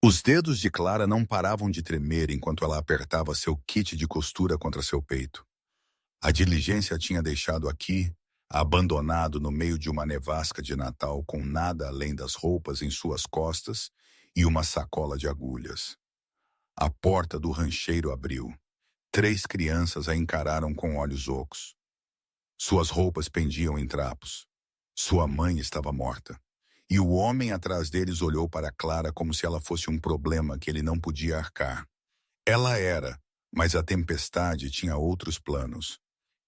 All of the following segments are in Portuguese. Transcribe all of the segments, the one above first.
Os dedos de Clara não paravam de tremer enquanto ela apertava seu kit de costura contra seu peito. A diligência tinha deixado aqui, abandonado no meio de uma nevasca de Natal com nada além das roupas em suas costas e uma sacola de agulhas. A porta do rancheiro abriu. 3 crianças a encararam com olhos ocos. Suas roupas pendiam em trapos. Sua mãe estava morta. E o homem atrás deles olhou para Clara como se ela fosse um problema que ele não podia arcar. Ela era, mas a tempestade tinha outros planos.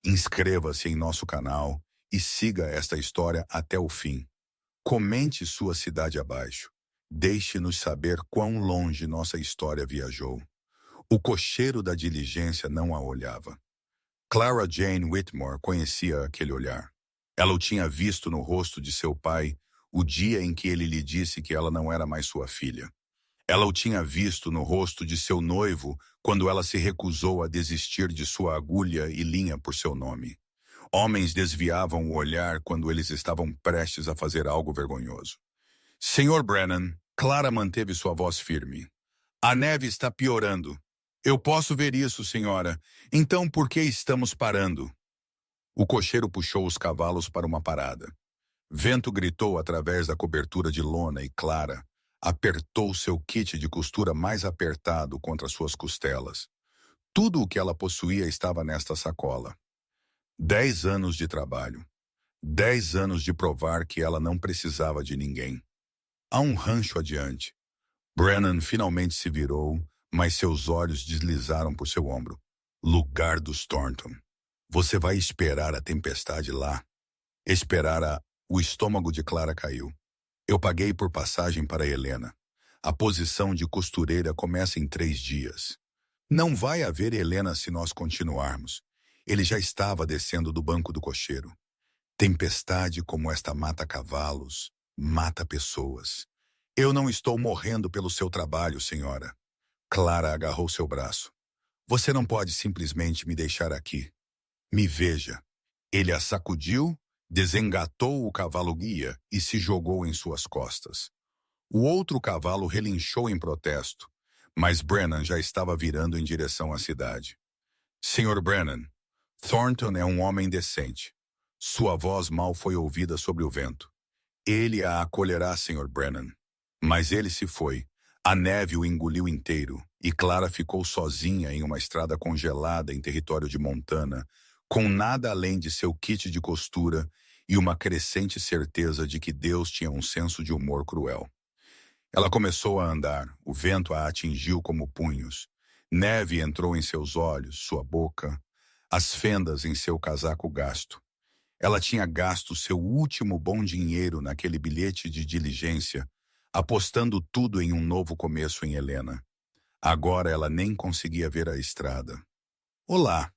Inscreva-se em nosso canal e siga esta história até o fim. Comente sua cidade abaixo. Deixe-nos saber quão longe nossa história viajou. O cocheiro da diligência não a olhava. Clara Jane Whitmore conhecia aquele olhar. Ela o tinha visto no rosto de seu pai o dia em que ele lhe disse que ela não era mais sua filha. Ela o tinha visto no rosto de seu noivo quando ela se recusou a desistir de sua agulha e linha por seu nome. Homens desviavam o olhar quando eles estavam prestes a fazer algo vergonhoso. Senhor Brennan, Clara manteve sua voz firme. A neve está piorando. Eu posso ver isso, senhora. Então por que estamos parando? O cocheiro puxou os cavalos para uma parada. Vento gritou através da cobertura de lona e Clara apertou seu kit de costura mais apertado contra suas costelas. Tudo o que ela possuía estava nesta sacola. 10 anos de trabalho. 10 anos de provar que ela não precisava de ninguém. Há um rancho adiante. Brennan finalmente se virou, mas seus olhos deslizaram por seu ombro. Lugar dos Thornton. Você vai esperar a tempestade lá. O estômago de Clara caiu. Eu paguei por passagem para Helena. A posição de costureira começa em 3 dias. Não vai haver Helena se nós continuarmos. Ele já estava descendo do banco do cocheiro. Tempestade como esta mata cavalos, mata pessoas. Eu não estou morrendo pelo seu trabalho, senhora. Clara agarrou seu braço. Você não pode simplesmente me deixar aqui. Me veja. Ele a sacudiu, desengatou o cavalo-guia e se jogou em suas costas. O outro cavalo relinchou em protesto, mas Brennan já estava virando em direção à cidade. Sr. Brennan, Thornton é um homem decente. Sua voz mal foi ouvida sobre o vento. Ele a acolherá, Sr. Brennan. Mas ele se foi. A neve o engoliu inteiro, e Clara ficou sozinha em uma estrada congelada em território de Montana, com nada além de seu kit de costura e uma crescente certeza de que Deus tinha um senso de humor cruel. Ela começou a andar, o vento a atingiu como punhos. Neve entrou em seus olhos, sua boca, as fendas em seu casaco gasto. Ela tinha gasto seu último bom dinheiro naquele bilhete de diligência, apostando tudo em um novo começo em Helena. Agora ela nem conseguia ver a estrada. Olá!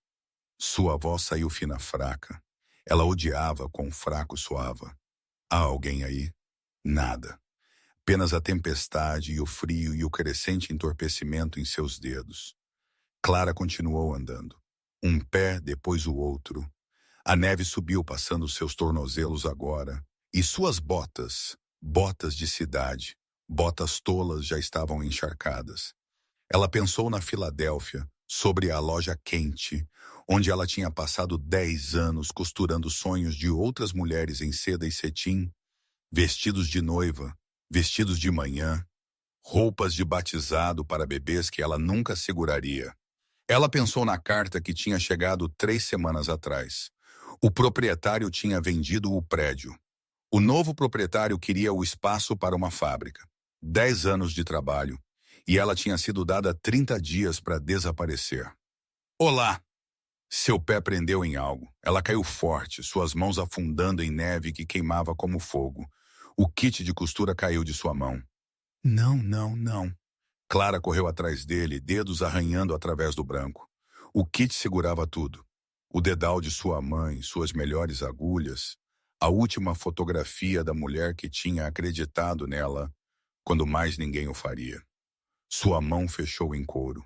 Sua voz saiu fina fraca. Ela odiava quão fraco soava. Há alguém aí? Nada. Apenas a tempestade e o frio e o crescente entorpecimento em seus dedos. Clara continuou andando. Um pé depois o outro. A neve subiu passando seus tornozelos agora. E suas botas, botas de cidade, botas tolas já estavam encharcadas. Ela pensou na Filadélfia, sobre a loja quente, onde ela tinha passado 10 anos costurando sonhos de outras mulheres em seda e cetim, vestidos de noiva, vestidos de manhã, roupas de batizado para bebês que ela nunca seguraria. Ela pensou na carta que tinha chegado 3 semanas atrás. O proprietário tinha vendido o prédio. O novo proprietário queria o espaço para uma fábrica. 10 anos de trabalho. E ela tinha sido dada 30 dias para desaparecer. Olá! Seu pé prendeu em algo. Ela caiu forte, suas mãos afundando em neve que queimava como fogo. O kit de costura caiu de sua mão. Não, não, não. Clara correu atrás dele, dedos arranhando através do branco. O kit segurava tudo. O dedal de sua mãe, suas melhores agulhas, a última fotografia da mulher que tinha acreditado nela quando mais ninguém o faria. Sua mão fechou em couro.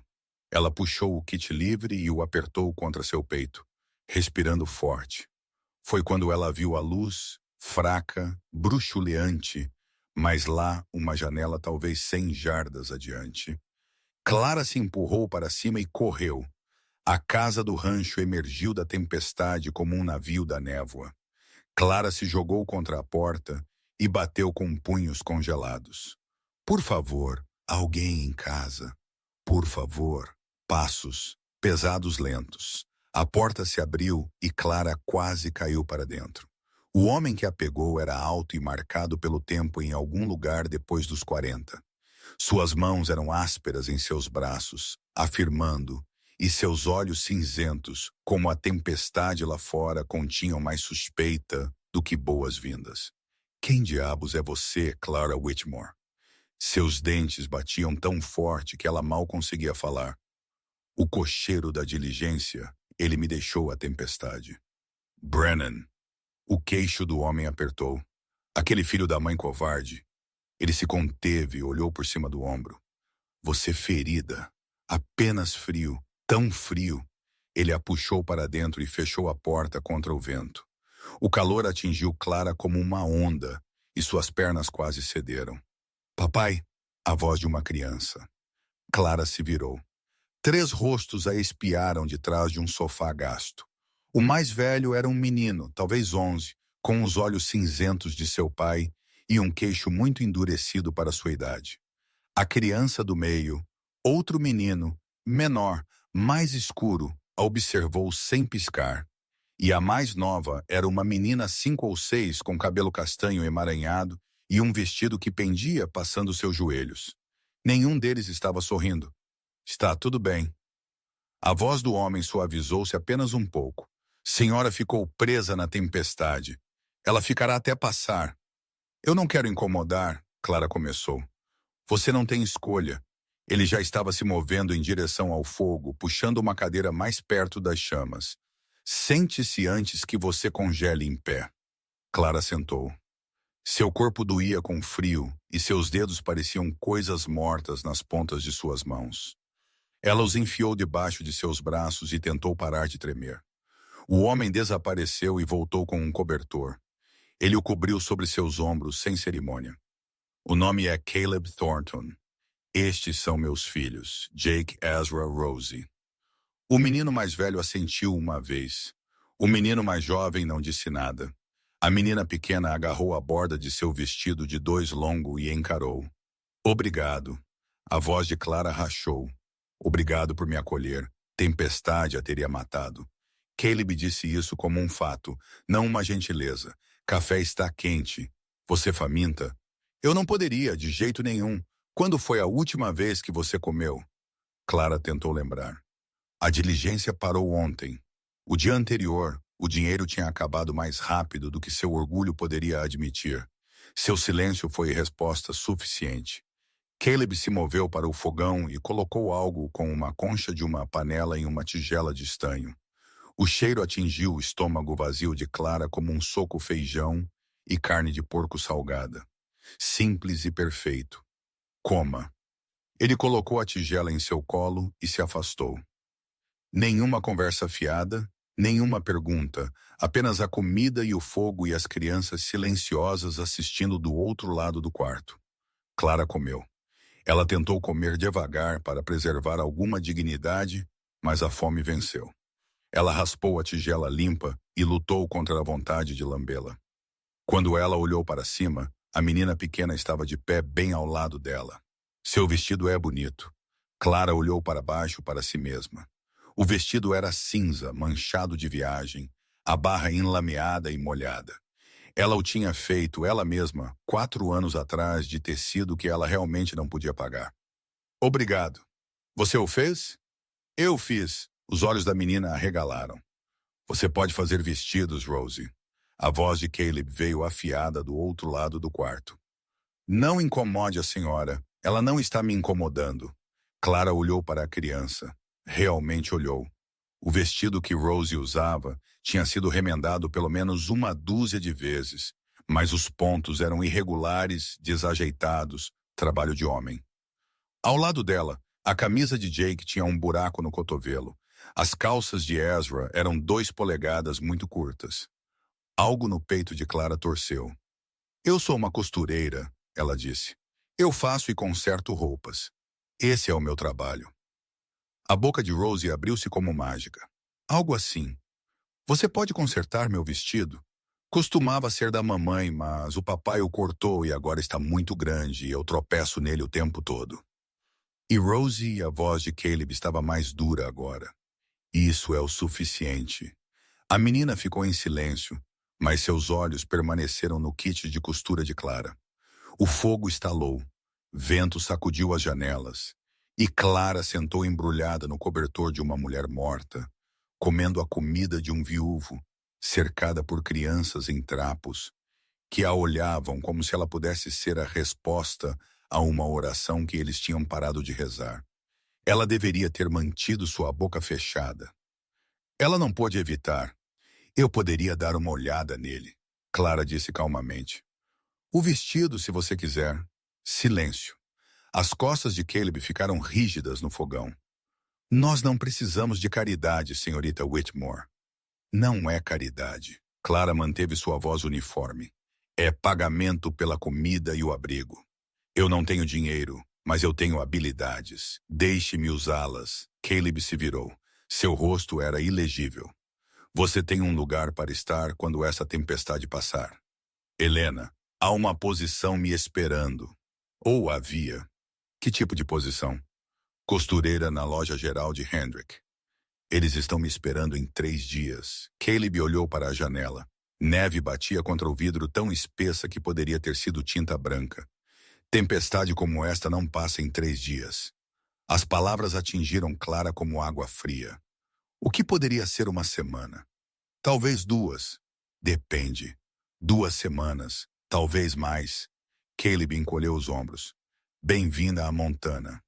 Ela puxou o kit livre e o apertou contra seu peito, respirando forte. Foi quando ela viu a luz, fraca, bruxuleante, Mas lá, uma janela talvez 100 jardas adiante. Clara se empurrou para cima e correu. A casa do rancho emergiu da tempestade como um navio da névoa. Clara se jogou contra a porta e bateu com punhos congelados. Por favor, alguém em casa. Por favor. Passos, pesados lentos. A porta se abriu e Clara quase caiu para dentro. O homem que a pegou era alto e marcado pelo tempo em algum lugar depois dos 40. Suas mãos eram ásperas em seus braços, afirmando, e seus olhos cinzentos, como a tempestade lá fora, continham mais suspeita do que boas-vindas. Quem diabos é você, Clara Whitmore? Seus dentes batiam tão forte que ela mal conseguia falar. O cocheiro da diligência, ele me deixou a tempestade. Brennan. O queixo do homem apertou. Aquele filho da mãe covarde. Ele se conteve e olhou por cima do ombro. Você ferida. Apenas frio. Tão frio. Ele a puxou para dentro e fechou a porta contra o vento. O calor atingiu Clara como uma onda e suas pernas quase cederam. Papai, a voz de uma criança. Clara se virou. 3 rostos a espiaram de trás de um sofá gasto. O mais velho era um menino, talvez 11, com os olhos cinzentos de seu pai e um queixo muito endurecido para sua idade. A criança do meio, outro menino, menor, mais escuro, a observou sem piscar. E a mais nova era uma menina 5 ou 6 com cabelo castanho emaranhado e um vestido que pendia passando seus joelhos. Nenhum deles estava sorrindo. Está tudo bem. A voz do homem suavizou-se apenas um pouco. Senhora ficou presa na tempestade. Ela ficará até passar. Eu não quero incomodar, Clara começou. Você não tem escolha. Ele já estava se movendo em direção ao fogo, puxando uma cadeira mais perto das chamas. Sente-se antes que você congele em pé. Clara sentou. Seu corpo doía com frio e seus dedos pareciam coisas mortas nas pontas de suas mãos. Ela os enfiou debaixo de seus braços e tentou parar de tremer. O homem desapareceu e voltou com um cobertor. Ele o cobriu sobre seus ombros sem cerimônia. O nome é Caleb Thornton. Estes são meus filhos, Jake, Ezra, Rosie. O menino mais velho assentiu uma vez. O menino mais jovem não disse nada. A menina pequena agarrou a borda de seu vestido de 2 longo e encarou. Obrigado. A voz de Clara rachou. Obrigado por me acolher. Tempestade a teria matado. Caleb disse isso como um fato, não uma gentileza. Café está quente. Você faminta? Eu não poderia, de jeito nenhum. Quando foi a última vez que você comeu? Clara tentou lembrar. A diligência parou ontem. O dia anterior, o dinheiro tinha acabado mais rápido do que seu orgulho poderia admitir. Seu silêncio foi resposta suficiente. Caleb se moveu para o fogão e colocou algo com uma concha de uma panela em uma tigela de estanho. O cheiro atingiu o estômago vazio de Clara como um soco feijão e carne de porco salgada. Simples e perfeito. Coma. Ele colocou a tigela em seu colo e se afastou. Nenhuma conversa fiada, nenhuma pergunta, apenas a comida e o fogo e as crianças silenciosas assistindo do outro lado do quarto. Clara comeu. Ela tentou comer devagar para preservar alguma dignidade, mas a fome venceu. Ela raspou a tigela limpa e lutou contra a vontade de lambê-la. Quando ela olhou para cima, a menina pequena estava de pé bem ao lado dela. Seu vestido é bonito. Clara olhou para baixo para si mesma. O vestido era cinza, manchado de viagem, a barra enlameada e molhada. Ela o tinha feito, ela mesma, 4 anos atrás, de tecido que ela realmente não podia pagar. Obrigado. Você o fez? Eu fiz. Os olhos da menina arregalaram. Você pode fazer vestidos, Rosie. A voz de Caleb veio afiada do outro lado do quarto. Não incomode a senhora. Ela não está me incomodando. Clara olhou para a criança. Realmente olhou. O vestido que Rosie usava tinha sido remendado pelo menos 1 dúzia de vezes, mas os pontos eram irregulares, desajeitados, trabalho de homem. Ao lado dela, a camisa de Jake tinha um buraco no cotovelo. As calças de Ezra eram 2 polegadas muito curtas. Algo no peito de Clara torceu. Eu sou uma costureira, ela disse. Eu faço e conserto roupas. Esse é o meu trabalho. A boca de Rosie abriu-se como mágica. Algo assim. Você pode consertar meu vestido? Costumava ser da mamãe, mas o papai o cortou e agora está muito grande e eu tropeço nele o tempo todo. E Rosie, a voz de Caleb estava mais dura agora. Isso é o suficiente. A menina ficou em silêncio, mas seus olhos permaneceram no kit de costura de Clara. O fogo estalou, vento sacudiu as janelas, e Clara sentou embrulhada no cobertor de uma mulher morta, comendo a comida de um viúvo, cercada por crianças em trapos, que a olhavam como se ela pudesse ser a resposta a uma oração que eles tinham parado de rezar. Ela deveria ter mantido sua boca fechada. Ela não pôde evitar. Eu poderia dar uma olhada nele, Clara disse calmamente. O vestido, se você quiser. Silêncio. As costas de Caleb ficaram rígidas no fogão. Nós não precisamos de caridade, senhorita Whitmore. Não é caridade. Clara manteve sua voz uniforme. É pagamento pela comida e o abrigo. Eu não tenho dinheiro, mas eu tenho habilidades. Deixe-me usá-las. Caleb se virou. Seu rosto era ilegível. Você tem um lugar para estar quando essa tempestade passar. Helena, há uma posição me esperando. Ou havia. Que tipo de posição? Costureira na loja geral de Hendrick. Eles estão me esperando em 3 dias. Caleb olhou para a janela. Neve batia contra o vidro tão espessa que poderia ter sido tinta branca. Tempestade como esta não passa em 3 dias. As palavras atingiram Clara como água fria. O que poderia ser uma semana? Talvez 2. Depende. 2 semanas, talvez mais. Caleb encolheu os ombros. Bem-vinda a Montana.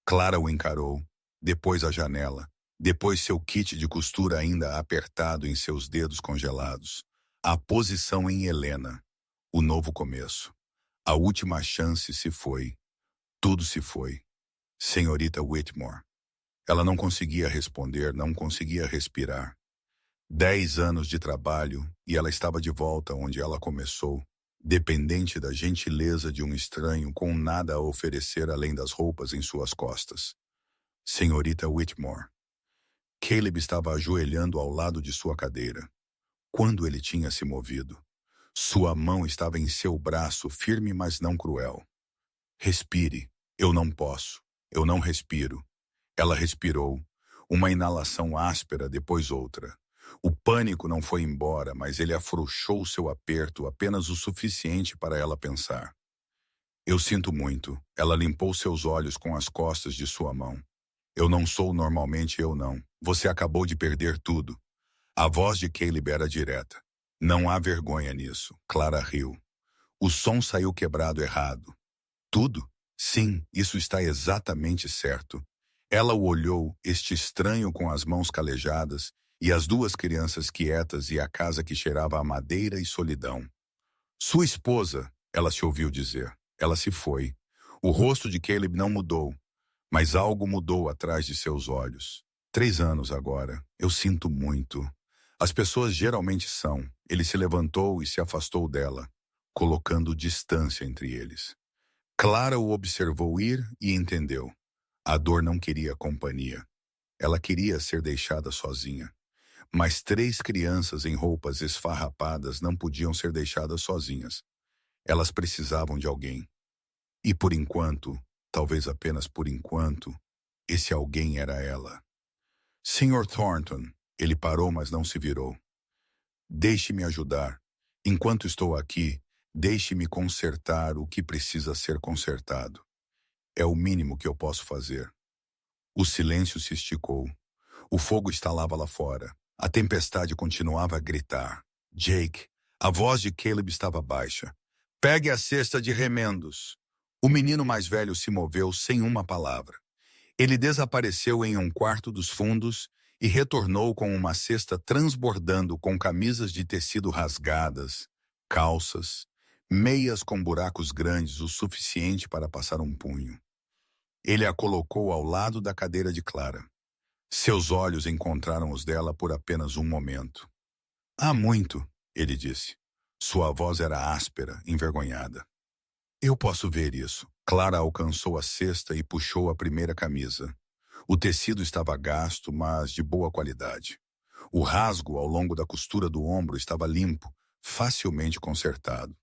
Clara o encarou, depois a janela, depois seu kit de costura ainda apertado em seus dedos congelados. A posição em Helena. O novo começo. A última chance se foi. Tudo se foi. Senhorita Whitmore. Ela não conseguia responder, não conseguia respirar. 10 anos de trabalho e ela estava de volta onde ela começou, dependente da gentileza de um estranho com nada a oferecer além das roupas em suas costas. Senhorita Whitmore. Caleb estava ajoelhando ao lado de sua cadeira. Quando ele tinha se movido, sua mão estava em seu braço, firme mas não cruel. Respire. Eu não posso. Eu não respiro. Ela respirou. Uma inalação áspera, depois outra. O pânico não foi embora, mas ele afrouxou seu aperto apenas o suficiente para ela pensar. Eu sinto muito. Ela limpou seus olhos com as costas de sua mão. Eu não sou normalmente eu não. Você acabou de perder tudo. A voz de Caleb era direta. Não há vergonha nisso. Clara riu. O som saiu quebrado errado. Tudo? Sim, isso está exatamente certo. Ela o olhou, este estranho com as mãos calejadas, e as 2 crianças quietas e a casa que cheirava a madeira e solidão. Sua esposa, ela se ouviu dizer. Ela se foi. O rosto de Caleb não mudou, mas algo mudou atrás de seus olhos. 3 anos agora. Eu sinto muito. As pessoas geralmente são. Ele se levantou e se afastou dela, colocando distância entre eles. Clara o observou ir e entendeu. A dor não queria companhia. Ela queria ser deixada sozinha. Mas 3 crianças em roupas esfarrapadas não podiam ser deixadas sozinhas. Elas precisavam de alguém. E por enquanto, talvez apenas por enquanto, esse alguém era ela. Sr. Thornton, ele parou, mas não se virou. Deixe-me ajudar. Enquanto estou aqui, deixe-me consertar o que precisa ser consertado. É o mínimo que eu posso fazer. O silêncio se esticou. O fogo estalava lá fora. A tempestade continuava a gritar. Jake, a voz de Caleb estava baixa. Pegue a cesta de remendos. O menino mais velho se moveu sem uma palavra. Ele desapareceu em um quarto dos fundos e retornou com uma cesta transbordando com camisas de tecido rasgadas, calças, meias com buracos grandes o suficiente para passar um punho. Ele a colocou ao lado da cadeira de Clara. Seus olhos encontraram os dela por apenas um momento. Há muito, ele disse. Sua voz era áspera, envergonhada. Eu posso ver isso. Clara alcançou a cesta e puxou a primeira camisa. O tecido estava gasto, mas de boa qualidade. O rasgo ao longo da costura do ombro estava limpo, facilmente consertado.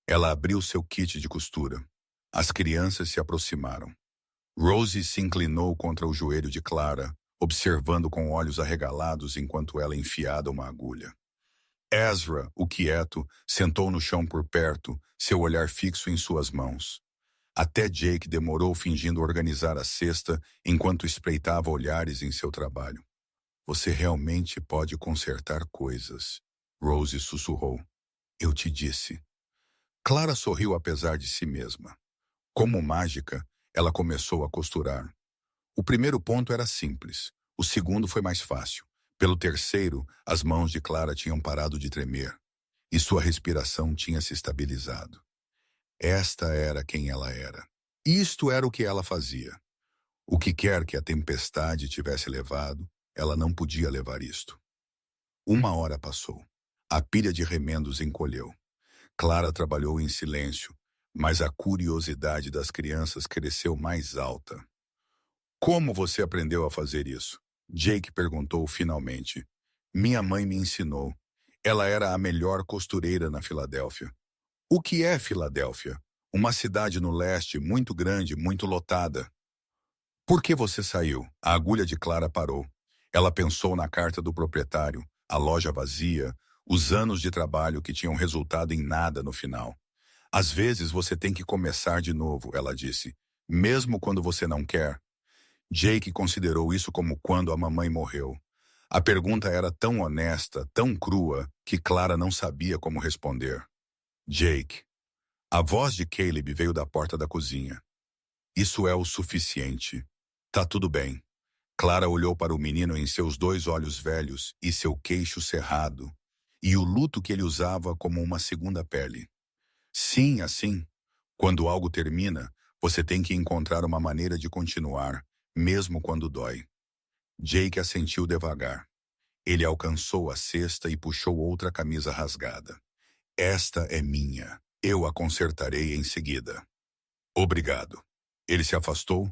Ela abriu seu kit de costura. As crianças se aproximaram. Rosie se inclinou contra o joelho de Clara, observando com olhos arregalados enquanto ela enfiava uma agulha. Ezra, o quieto, sentou no chão por perto, seu olhar fixo em suas mãos. Até Jake demorou fingindo organizar a cesta enquanto espreitava olhares em seu trabalho. Você realmente pode consertar coisas, Rosie sussurrou. Eu te disse. Clara sorriu apesar de si mesma. Como mágica, ela começou a costurar. O primeiro ponto era simples. O segundo foi mais fácil. Pelo terceiro, as mãos de Clara tinham parado de tremer. E sua respiração tinha se estabilizado. Esta era quem ela era. Isto era o que ela fazia. O que quer que a tempestade tivesse levado, ela não podia levar isto. Uma hora passou. A pilha de remendos encolheu. Clara trabalhou em silêncio, mas a curiosidade das crianças cresceu mais alta. Como você aprendeu a fazer isso? Jake perguntou finalmente. Minha mãe me ensinou. Ela era a melhor costureira na Filadélfia. O que é Filadélfia? Uma cidade no leste muito grande, muito lotada. Por que você saiu? A agulha de Clara parou. Ela pensou na carta do proprietário, a loja vazia, os anos de trabalho que tinham resultado em nada no final. Às vezes você tem que começar de novo, ela disse, mesmo quando você não quer. Jake considerou isso como quando a mamãe morreu. A pergunta era tão honesta, tão crua, que Clara não sabia como responder. Jake. A voz de Caleb veio da porta da cozinha. Isso é o suficiente. Tá tudo bem. Clara olhou para o menino em seus 2 olhos velhos e seu queixo cerrado, e o luto que ele usava como uma segunda pele. Sim, assim. Quando algo termina, você tem que encontrar uma maneira de continuar, mesmo quando dói. Jake assentiu devagar. Ele alcançou a cesta e puxou outra camisa rasgada. Esta é minha. Eu a consertarei em seguida. Obrigado. Ele se afastou,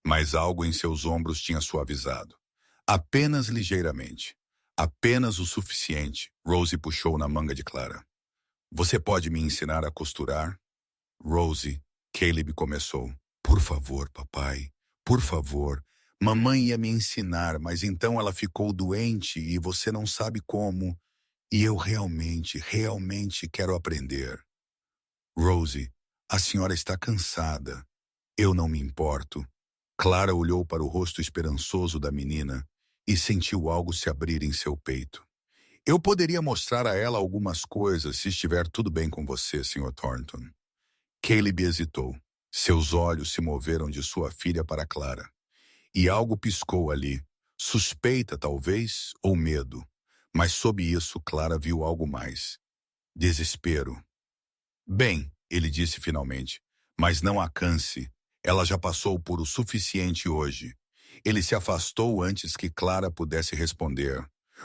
mas algo em seus ombros tinha suavizado. Apenas ligeiramente. Apenas o suficiente, Rosie puxou na manga de Clara. Você pode me ensinar a costurar? Rosie, Caleb começou. Por favor, papai. Por favor. Mamãe ia me ensinar, mas então ela ficou doente e você não sabe como. E eu realmente quero aprender. Rosie, a senhora está cansada. Eu não me importo. Clara olhou para o rosto esperançoso da menina e sentiu algo se abrir em seu peito. Eu poderia mostrar a ela algumas coisas se estiver tudo bem com você, Sr. Thornton. Caleb hesitou. Seus olhos se moveram de sua filha para Clara. E algo piscou ali. Suspeita, talvez, ou medo. Mas sob isso, Clara viu algo mais. Desespero. Bem, ele disse finalmente, mas não a canse. Ela já passou por o suficiente hoje. Ele se afastou antes que Clara pudesse responder.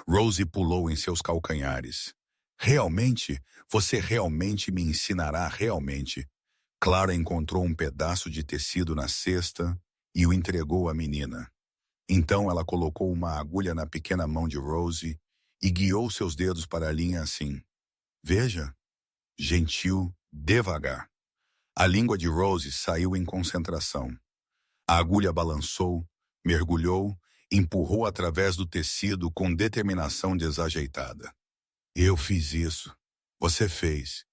Rosie pulou em seus calcanhares. Realmente? Você realmente me ensinará realmente? Clara encontrou um pedaço de tecido na cesta e o entregou à menina. Então ela colocou uma agulha na pequena mão de Rosie e guiou seus dedos para a linha assim. Veja. Gentil, devagar. A língua de Rosie saiu em concentração. A agulha balançou, mergulhou, empurrou através do tecido com determinação desajeitada. Eu fiz isso. Você fez.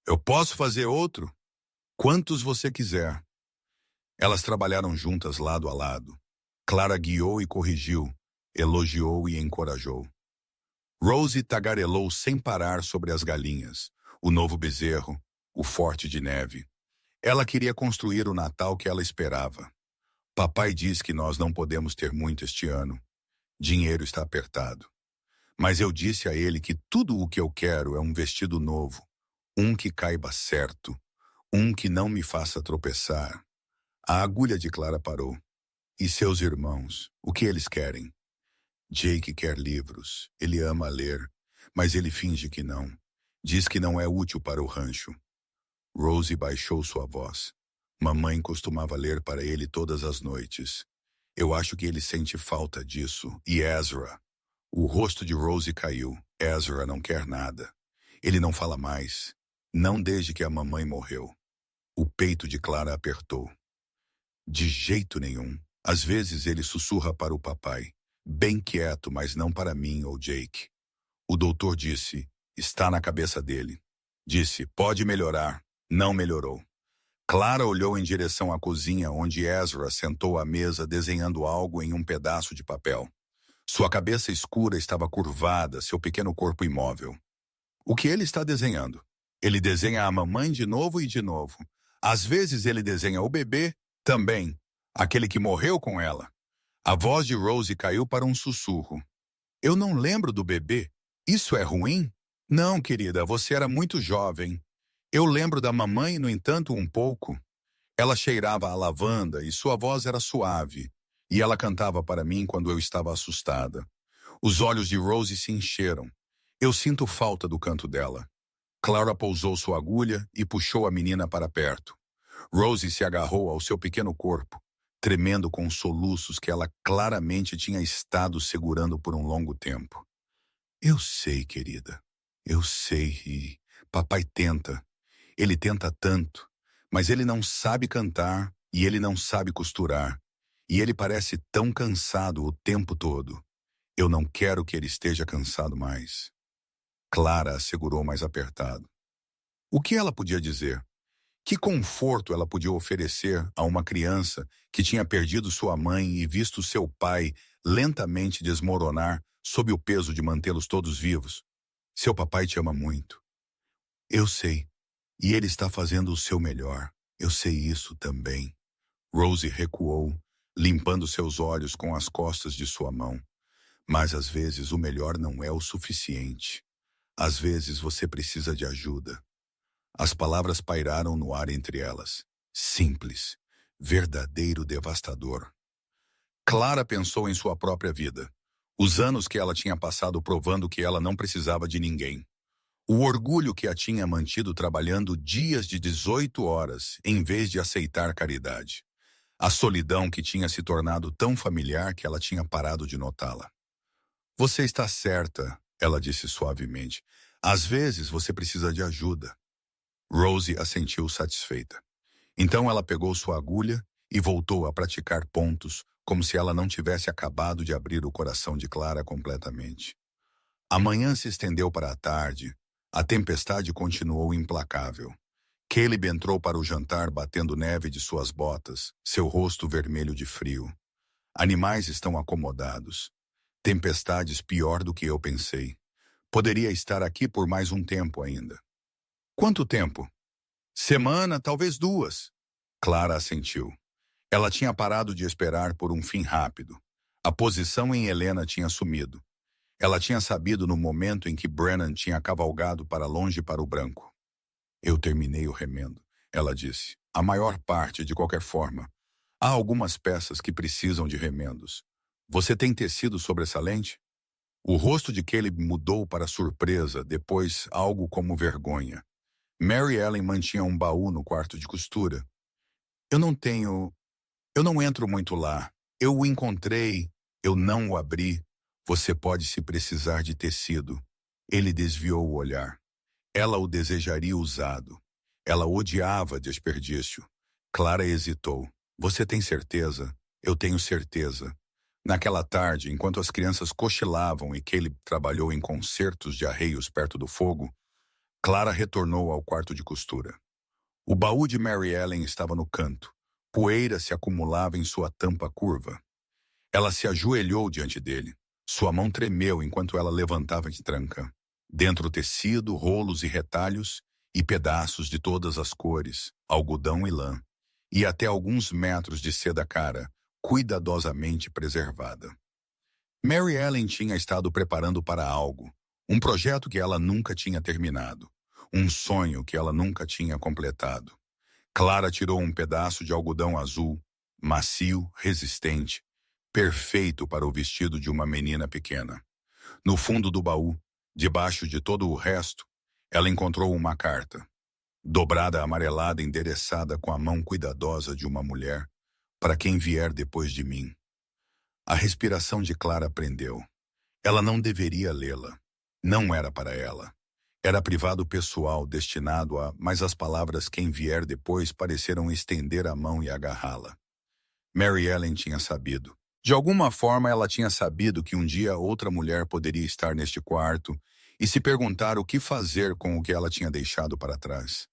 Eu posso fazer outro? Quantos você quiser. Elas trabalharam juntas lado a lado. Clara guiou e corrigiu, elogiou e encorajou. Rosie tagarelou sem parar sobre as galinhas, o novo bezerro, o forte de neve. Ela queria construir o Natal que ela esperava. Papai diz que nós não podemos ter muito este ano. Dinheiro está apertado. Mas eu disse a ele que tudo o que eu quero é um vestido novo, um que caiba certo, um que não me faça tropeçar. A agulha de Clara parou. E seus irmãos, o que eles querem? Jake quer livros, ele ama ler, mas ele finge que não. Diz que não é útil para o rancho. Rosie baixou sua voz. Mamãe costumava ler para ele todas as noites. Eu acho que ele sente falta disso. E Ezra? O rosto de Rosie caiu. Ezra não quer nada. Ele não fala mais. Não desde que a mamãe morreu. O peito de Clara apertou. De jeito nenhum. Às vezes ele sussurra para o papai. Bem quieto, mas não para mim ou Jake. O doutor disse, está na cabeça dele. Disse, pode melhorar. Não melhorou. Clara olhou em direção à cozinha, onde Ezra sentou à mesa desenhando algo em um pedaço de papel. Sua cabeça escura estava curvada, seu pequeno corpo imóvel. O que ele está desenhando? Ele desenha a mamãe de novo e de novo. Às vezes ele desenha o bebê também, aquele que morreu com ela. A voz de Rosie caiu para um sussurro. Eu não lembro do bebê. Isso é ruim? Não, querida, você era muito jovem. Eu lembro da mamãe, no entanto, um pouco. Ela cheirava a lavanda e sua voz era suave, e ela cantava para mim quando eu estava assustada. Os olhos de Rosie se encheram. Eu sinto falta do canto dela. Clara pousou sua agulha e puxou a menina para perto. Rosie se agarrou ao seu pequeno corpo, tremendo com soluços que ela claramente tinha estado segurando por um longo tempo. Eu sei, querida. Eu sei e papai tenta. Ele tenta tanto, mas ele não sabe cantar e ele não sabe costurar. E ele parece tão cansado o tempo todo. Eu não quero que ele esteja cansado mais. Clara assegurou mais apertado. O que ela podia dizer? Que conforto ela podia oferecer a uma criança que tinha perdido sua mãe e visto seu pai lentamente desmoronar sob o peso de mantê-los todos vivos? Seu papai te ama muito. Eu sei. E ele está fazendo o seu melhor. Eu sei isso também. Rosie recuou, limpando seus olhos com as costas de sua mão. Mas às vezes o melhor não é o suficiente. Às vezes você precisa de ajuda. As palavras pairaram no ar entre elas. Simples. Verdadeiro devastador. Clara pensou em sua própria vida. Os anos que ela tinha passado provando que ela não precisava de ninguém. O orgulho que a tinha mantido trabalhando dias de 18 horas, em vez de aceitar caridade. A solidão que tinha se tornado tão familiar que ela tinha parado de notá-la. Você está certa, ela disse suavemente. Às vezes você precisa de ajuda. Rosie assentiu satisfeita. Então ela pegou sua agulha e voltou a praticar pontos, como se ela não tivesse acabado de abrir o coração de Clara completamente. A manhã se estendeu para a tarde. A tempestade continuou implacável. Caleb entrou para o jantar batendo neve de suas botas, seu rosto vermelho de frio. Animais estão acomodados. Tempestades pior do que eu pensei. Poderia estar aqui por mais um tempo ainda. Quanto tempo? Semana, talvez 2. Clara assentiu. Ela tinha parado de esperar por um fim rápido. A posição em Helena tinha sumido. Ela tinha sabido no momento em que Brennan tinha cavalgado para longe para o branco. Eu terminei o remendo, ela disse. A maior parte, de qualquer forma. Há algumas peças que precisam de remendos. Você tem tecido sobressalente? O rosto de Caleb mudou para surpresa, depois algo como vergonha. Mary Ellen mantinha um baú no quarto de costura. Eu não entro muito lá. Eu o encontrei. Eu não o abri. Você pode se precisar de tecido. Ele desviou o olhar. Ela o desejaria usado. Ela odiava desperdício. Clara hesitou. Você tem certeza? Eu tenho certeza. Naquela tarde, enquanto as crianças cochilavam e Caleb trabalhou em concertos de arreios perto do fogo, Clara retornou ao quarto de costura. O baú de Mary Ellen estava no canto. Poeira se acumulava em sua tampa curva. Ela se ajoelhou diante dele. Sua mão tremeu enquanto ela levantava de tranca. Dentro tecido, rolos e retalhos, e pedaços de todas as cores, algodão e lã, e até alguns metros de seda cara, cuidadosamente preservada. Mary Ellen tinha estado preparando para algo, um projeto que ela nunca tinha terminado, um sonho que ela nunca tinha completado. Clara tirou um pedaço de algodão azul, macio, resistente, perfeito para o vestido de uma menina pequena. No fundo do baú, debaixo de todo o resto, ela encontrou uma carta. dobrada, amarelada, endereçada com a mão cuidadosa de uma mulher, para quem vier depois de mim. A respiração de Clara prendeu. Ela não deveria lê-la. Não era para ela. Era privado pessoal, destinado a... Mas as palavras quem vier depois pareceram estender a mão e agarrá-la. Mary Ellen tinha sabido. De alguma forma, ela tinha sabido que um dia outra mulher poderia estar neste quarto e se perguntar o que fazer com o que ela tinha deixado para trás.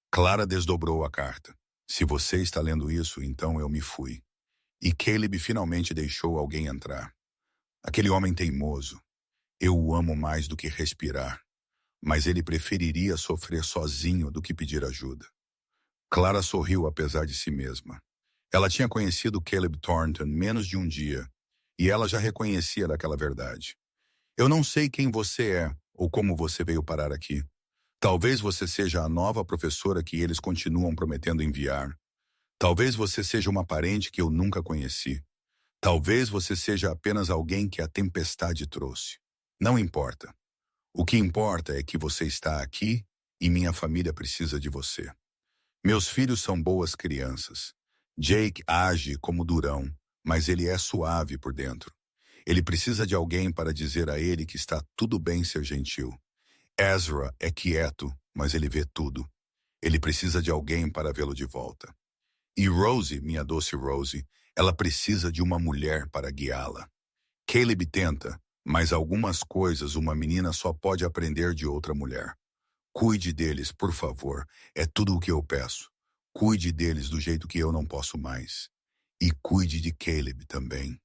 Clara desdobrou a carta. Se você está lendo isso, então eu me fui. E Caleb finalmente deixou alguém entrar. Aquele homem teimoso. Eu o amo mais do que respirar. Mas ele preferiria sofrer sozinho do que pedir ajuda. Clara sorriu apesar de si mesma. Ela tinha conhecido Caleb Thornton menos de um dia, e ela já reconhecia daquela verdade. Eu não sei quem você é, ou como você veio parar aqui. Talvez você seja a nova professora que eles continuam prometendo enviar. Talvez você seja uma parente que eu nunca conheci. Talvez você seja apenas alguém que a tempestade trouxe. Não importa. O que importa é que você está aqui e minha família precisa de você. Meus filhos são boas crianças. Jake age como durão, mas ele é suave por dentro. Ele precisa de alguém para dizer a ele que está tudo bem ser gentil. Ezra é quieto, mas ele vê tudo. Ele precisa de alguém para vê-lo de volta. E Rosie, minha doce Rosie, ela precisa de uma mulher para guiá-la. Caleb tenta, mas algumas coisas uma menina só pode aprender de outra mulher. Cuide deles, por favor. É tudo o que eu peço. Cuide deles do jeito que eu não posso mais. E cuide de Caleb também.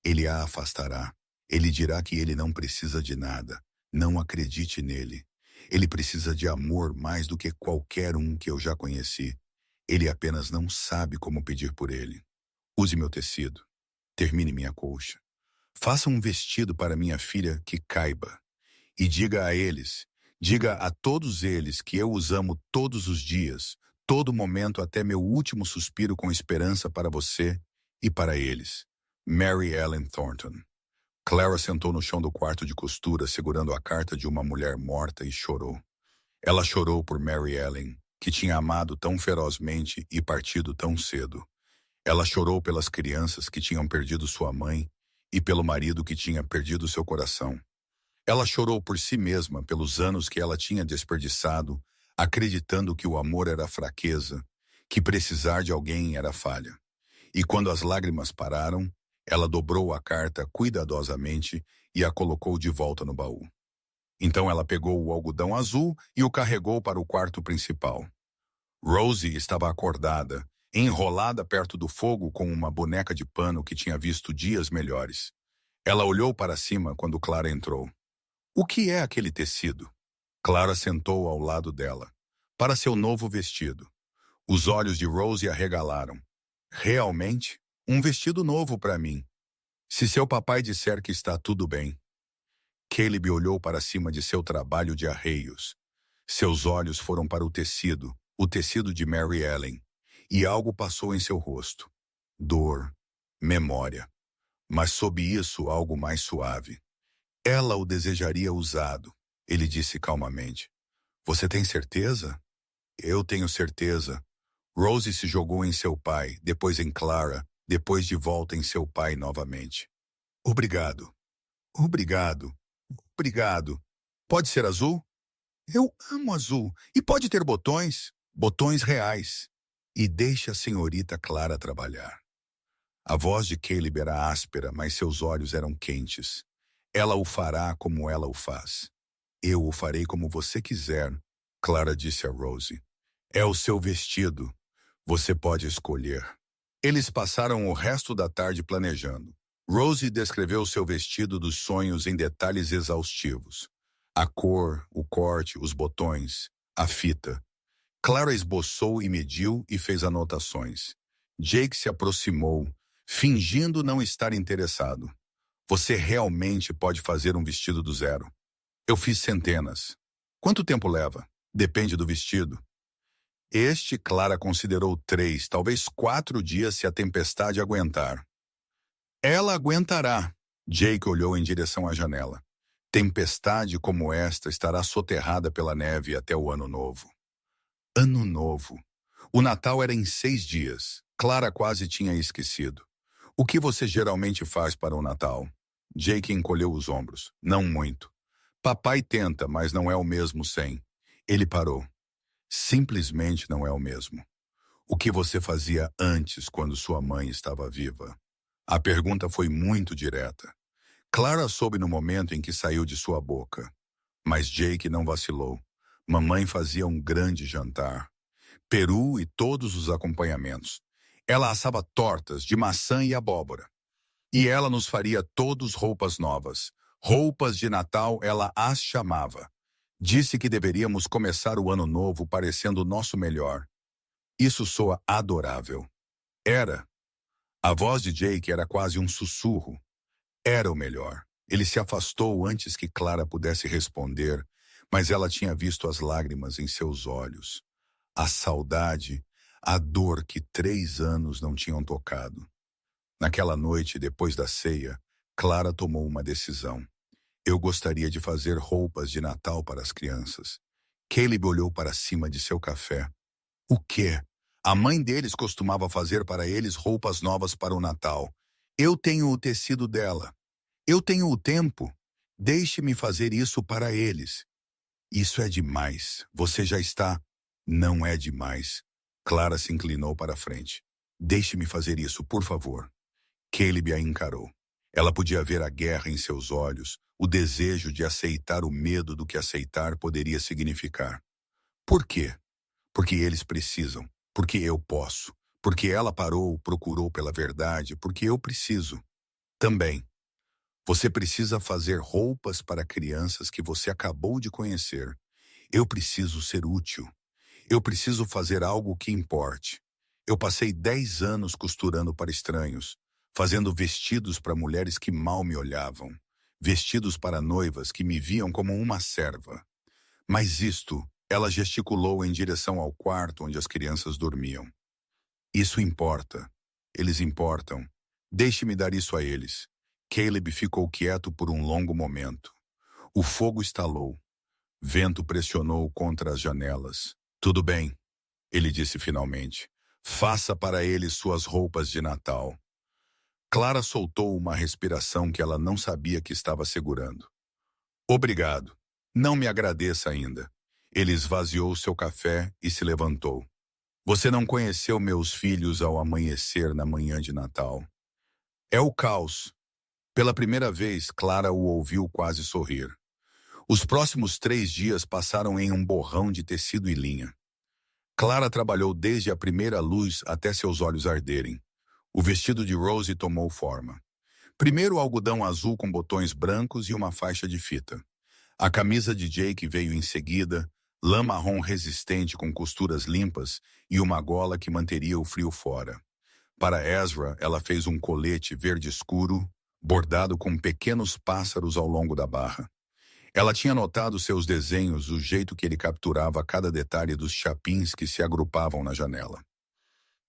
Ele a afastará. Ele dirá que ele não precisa de nada. Não acredite nele. Ele precisa de amor mais do que qualquer um que eu já conheci. Ele apenas não sabe como pedir por ele. Use meu tecido. Termine minha colcha. Faça um vestido para minha filha que caiba. E diga a eles, diga a todos eles que eu os amo todos os dias, todo momento até meu último suspiro com esperança para você e para eles. Mary Ellen Thornton. Clara sentou no chão do quarto de costura, segurando a carta de uma mulher morta e chorou. Ela chorou por Mary Ellen, que tinha amado tão ferozmente e partido tão cedo. Ela chorou pelas crianças que tinham perdido sua mãe e pelo marido que tinha perdido seu coração. Ela chorou por si mesma, pelos anos que ela tinha desperdiçado, acreditando que o amor era fraqueza, que precisar de alguém era falha. E quando as lágrimas pararam, ela dobrou a carta cuidadosamente e a colocou de volta no baú. Então ela pegou o algodão azul e o carregou para o quarto principal. Rosie estava acordada, enrolada perto do fogo com uma boneca de pano que tinha visto dias melhores. Ela olhou para cima quando Clara entrou. O que é aquele tecido? Clara sentou ao lado dela. Para seu novo vestido. Os olhos de Rosie arregalaram. Realmente? Um vestido novo para mim. Se seu papai disser que está tudo bem. Caleb olhou para cima de seu trabalho de arreios. Seus olhos foram para o tecido de Mary Ellen, e algo passou em seu rosto. Dor, memória. Mas sob isso algo mais suave. Ela o desejaria usado, ele disse calmamente. Você tem certeza? Eu tenho certeza. Rosie se jogou em seu pai, depois em Clara, depois de volta em seu pai novamente. Obrigado. Obrigado. Obrigado. Pode ser azul? Eu amo azul. E pode ter botões? Botões reais. E deixe a senhorita Clara trabalhar. A voz de Caleb era áspera, mas seus olhos eram quentes. Ela o fará como ela o faz. Eu o farei como você quiser, Clara disse a Rosie. É o seu vestido. Você pode escolher. Eles passaram o resto da tarde planejando. Rosie descreveu seu vestido dos sonhos em detalhes exaustivos. A cor, o corte, os botões, a fita. Clara esboçou e mediu e fez anotações. Jake se aproximou, fingindo não estar interessado. Você realmente pode fazer um vestido do zero. Eu fiz centenas. Quanto tempo leva? Depende do vestido. Clara considerou 3, talvez 4 dias se a tempestade aguentar. Ela aguentará. Jake olhou em direção à janela. Tempestade como esta estará soterrada pela neve até o ano novo. Ano Novo. O Natal era em 6 dias. Clara quase tinha esquecido. O que você geralmente faz para o Natal? Jake encolheu os ombros. Não muito. Papai tenta, mas não é o mesmo sem. Ele parou. Simplesmente não é o mesmo. O que você fazia antes quando sua mãe estava viva? A pergunta foi muito direta. Clara soube no momento em que saiu de sua boca. Mas Jake não vacilou. Mamãe fazia um grande jantar. Peru e todos os acompanhamentos. Ela assava tortas de maçã e abóbora. E ela nos faria todos roupas novas. Roupas de Natal ela as chamava. Disse que deveríamos começar o ano novo parecendo o nosso melhor. Isso soa adorável. Era. A voz de Jake era quase um sussurro. Era o melhor. Ele se afastou antes que Clara pudesse responder, mas ela tinha visto as lágrimas em seus olhos. A saudade, a dor que 3 anos não tinham tocado. Naquela noite, depois da ceia, Clara tomou uma decisão. Eu gostaria de fazer roupas de Natal para as crianças. Caleb olhou para cima de seu café. O quê? A mãe deles costumava fazer para eles roupas novas para o Natal. Eu tenho o tecido dela. Eu tenho o tempo. Deixe-me fazer isso para eles. Isso é demais. Você já está... Não é demais. Clara se inclinou para a frente. Deixe-me fazer isso, por favor. Caleb a encarou. Ela podia ver a guerra em seus olhos, o desejo de aceitar o medo do que aceitar poderia significar. Por quê? Porque eles precisam. Porque eu posso. Porque ela parou, procurou pela verdade. Porque eu preciso. Também. Você precisa fazer roupas para crianças que você acabou de conhecer. Eu preciso ser útil. Eu preciso fazer algo que importe. Eu passei 10 anos costurando para estranhos, fazendo vestidos para mulheres que mal me olhavam, vestidos para noivas que me viam como uma serva. Mas isto, ela gesticulou em direção ao quarto onde as crianças dormiam. Isso importa. Eles importam. Deixe-me dar isso a eles. Caleb ficou quieto por um longo momento. O fogo estalou. Vento pressionou contra as janelas. Tudo bem, ele disse finalmente. Faça para eles suas roupas de Natal. Clara soltou uma respiração que ela não sabia que estava segurando. Obrigado. Não me agradeça ainda. Ele esvaziou seu café e se levantou. Você não conheceu meus filhos ao amanhecer na manhã de Natal. É o caos. Pela primeira vez, Clara o ouviu quase sorrir. Os próximos 3 dias passaram em um borrão de tecido e linha. Clara trabalhou desde a primeira luz até seus olhos arderem. O vestido de Rosie tomou forma. Primeiro algodão azul com botões brancos e uma faixa de fita. A camisa de Jake veio em seguida, lã marrom resistente com costuras limpas e uma gola que manteria o frio fora. Para Ezra, ela fez um colete verde escuro, bordado com pequenos pássaros ao longo da barra. Ela tinha notado seus desenhos, o jeito que ele capturava cada detalhe dos chapins que se agrupavam na janela.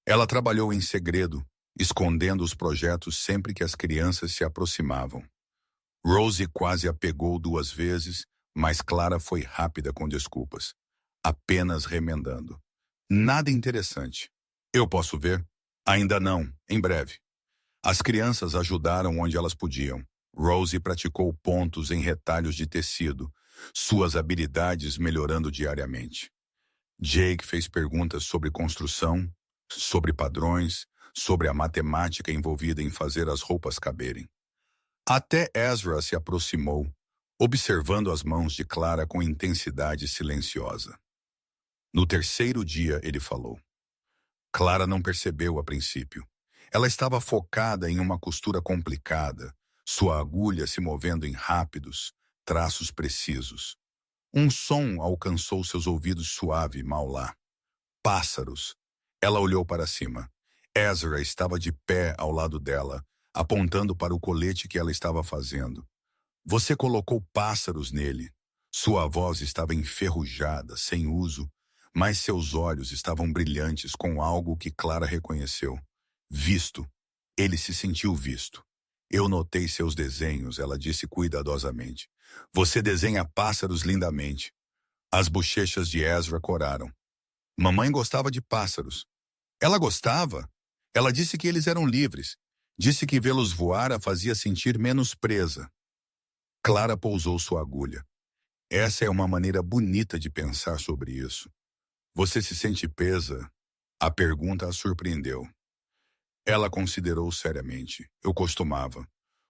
Ela trabalhou em segredo, escondendo os projetos sempre que as crianças se aproximavam. Rosie quase a pegou 2 vezes, mas Clara foi rápida com desculpas. Apenas remendando. Nada interessante. Eu posso ver? Ainda não, em breve. As crianças ajudaram onde elas podiam. Rosie praticou pontos em retalhos de tecido, suas habilidades melhorando diariamente. Jake fez perguntas sobre construção, sobre padrões, sobre a matemática envolvida em fazer as roupas caberem. Até Ezra se aproximou, observando as mãos de Clara com intensidade silenciosa. No 3º dia, ele falou. Clara não percebeu a princípio. Ela estava focada em uma costura complicada, sua agulha se movendo em rápidos, traços precisos. Um som alcançou seus ouvidos suave mal lá. Pássaros. Ela olhou para cima. Ezra estava de pé ao lado dela, apontando para o colete que ela estava fazendo. Você colocou pássaros nele. Sua voz estava enferrujada, sem uso, mas seus olhos estavam brilhantes com algo que Clara reconheceu. Visto. Ele se sentiu visto. Eu notei seus desenhos, ela disse cuidadosamente. Você desenha pássaros lindamente. As bochechas de Ezra coraram. Mamãe gostava de pássaros. Ela gostava. Ela disse que eles eram livres. Disse que vê-los voar a fazia sentir menos presa. Clara pousou sua agulha. Essa é uma maneira bonita de pensar sobre isso. Você se sente presa? A pergunta a surpreendeu. Ela considerou seriamente. Eu costumava.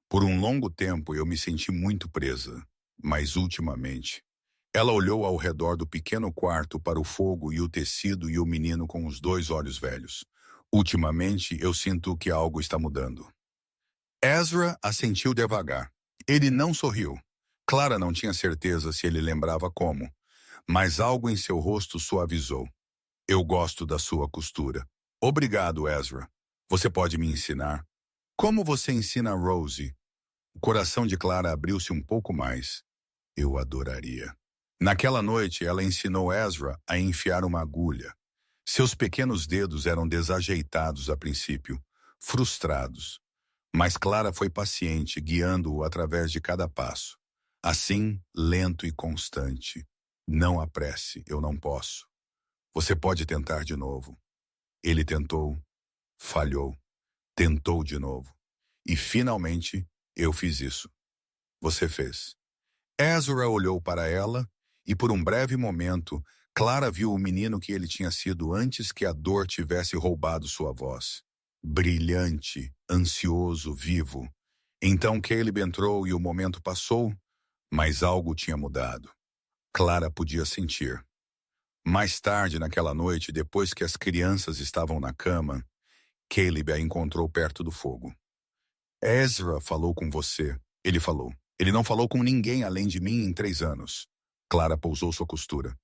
Por um longo tempo eu me senti muito presa. Mas ultimamente. Ela olhou ao redor do pequeno quarto para o fogo e o tecido e o menino com os dois olhos velhos. Ultimamente eu sinto que algo está mudando. Ezra assentiu devagar. Ele não sorriu. Clara não tinha certeza se ele lembrava como, mas algo em seu rosto suavizou. Eu gosto da sua costura. Obrigado, Ezra. Você pode me ensinar? Como você ensina a Rosie? O coração de Clara abriu-se um pouco mais. Eu adoraria. Naquela noite, ela ensinou Ezra a enfiar uma agulha. Seus pequenos dedos eram desajeitados a princípio, frustrados. Mas Clara foi paciente, guiando-o através de cada passo. Assim, lento e constante. Não apresse, eu não posso. Você pode tentar de novo. Ele tentou, falhou, tentou de novo. E finalmente, eu fiz isso. Você fez. Ezra olhou para ela e por um breve momento, Clara viu o menino que ele tinha sido antes que a dor tivesse roubado sua voz. Brilhante, ansioso, vivo. Então Caleb entrou e o momento passou, mas algo tinha mudado. Clara podia sentir. Mais tarde naquela noite, depois que as crianças estavam na cama, Caleb a encontrou perto do fogo. Ezra falou com você, ele falou. Ele não falou com ninguém além de mim em 3 anos. Clara pousou sua costura.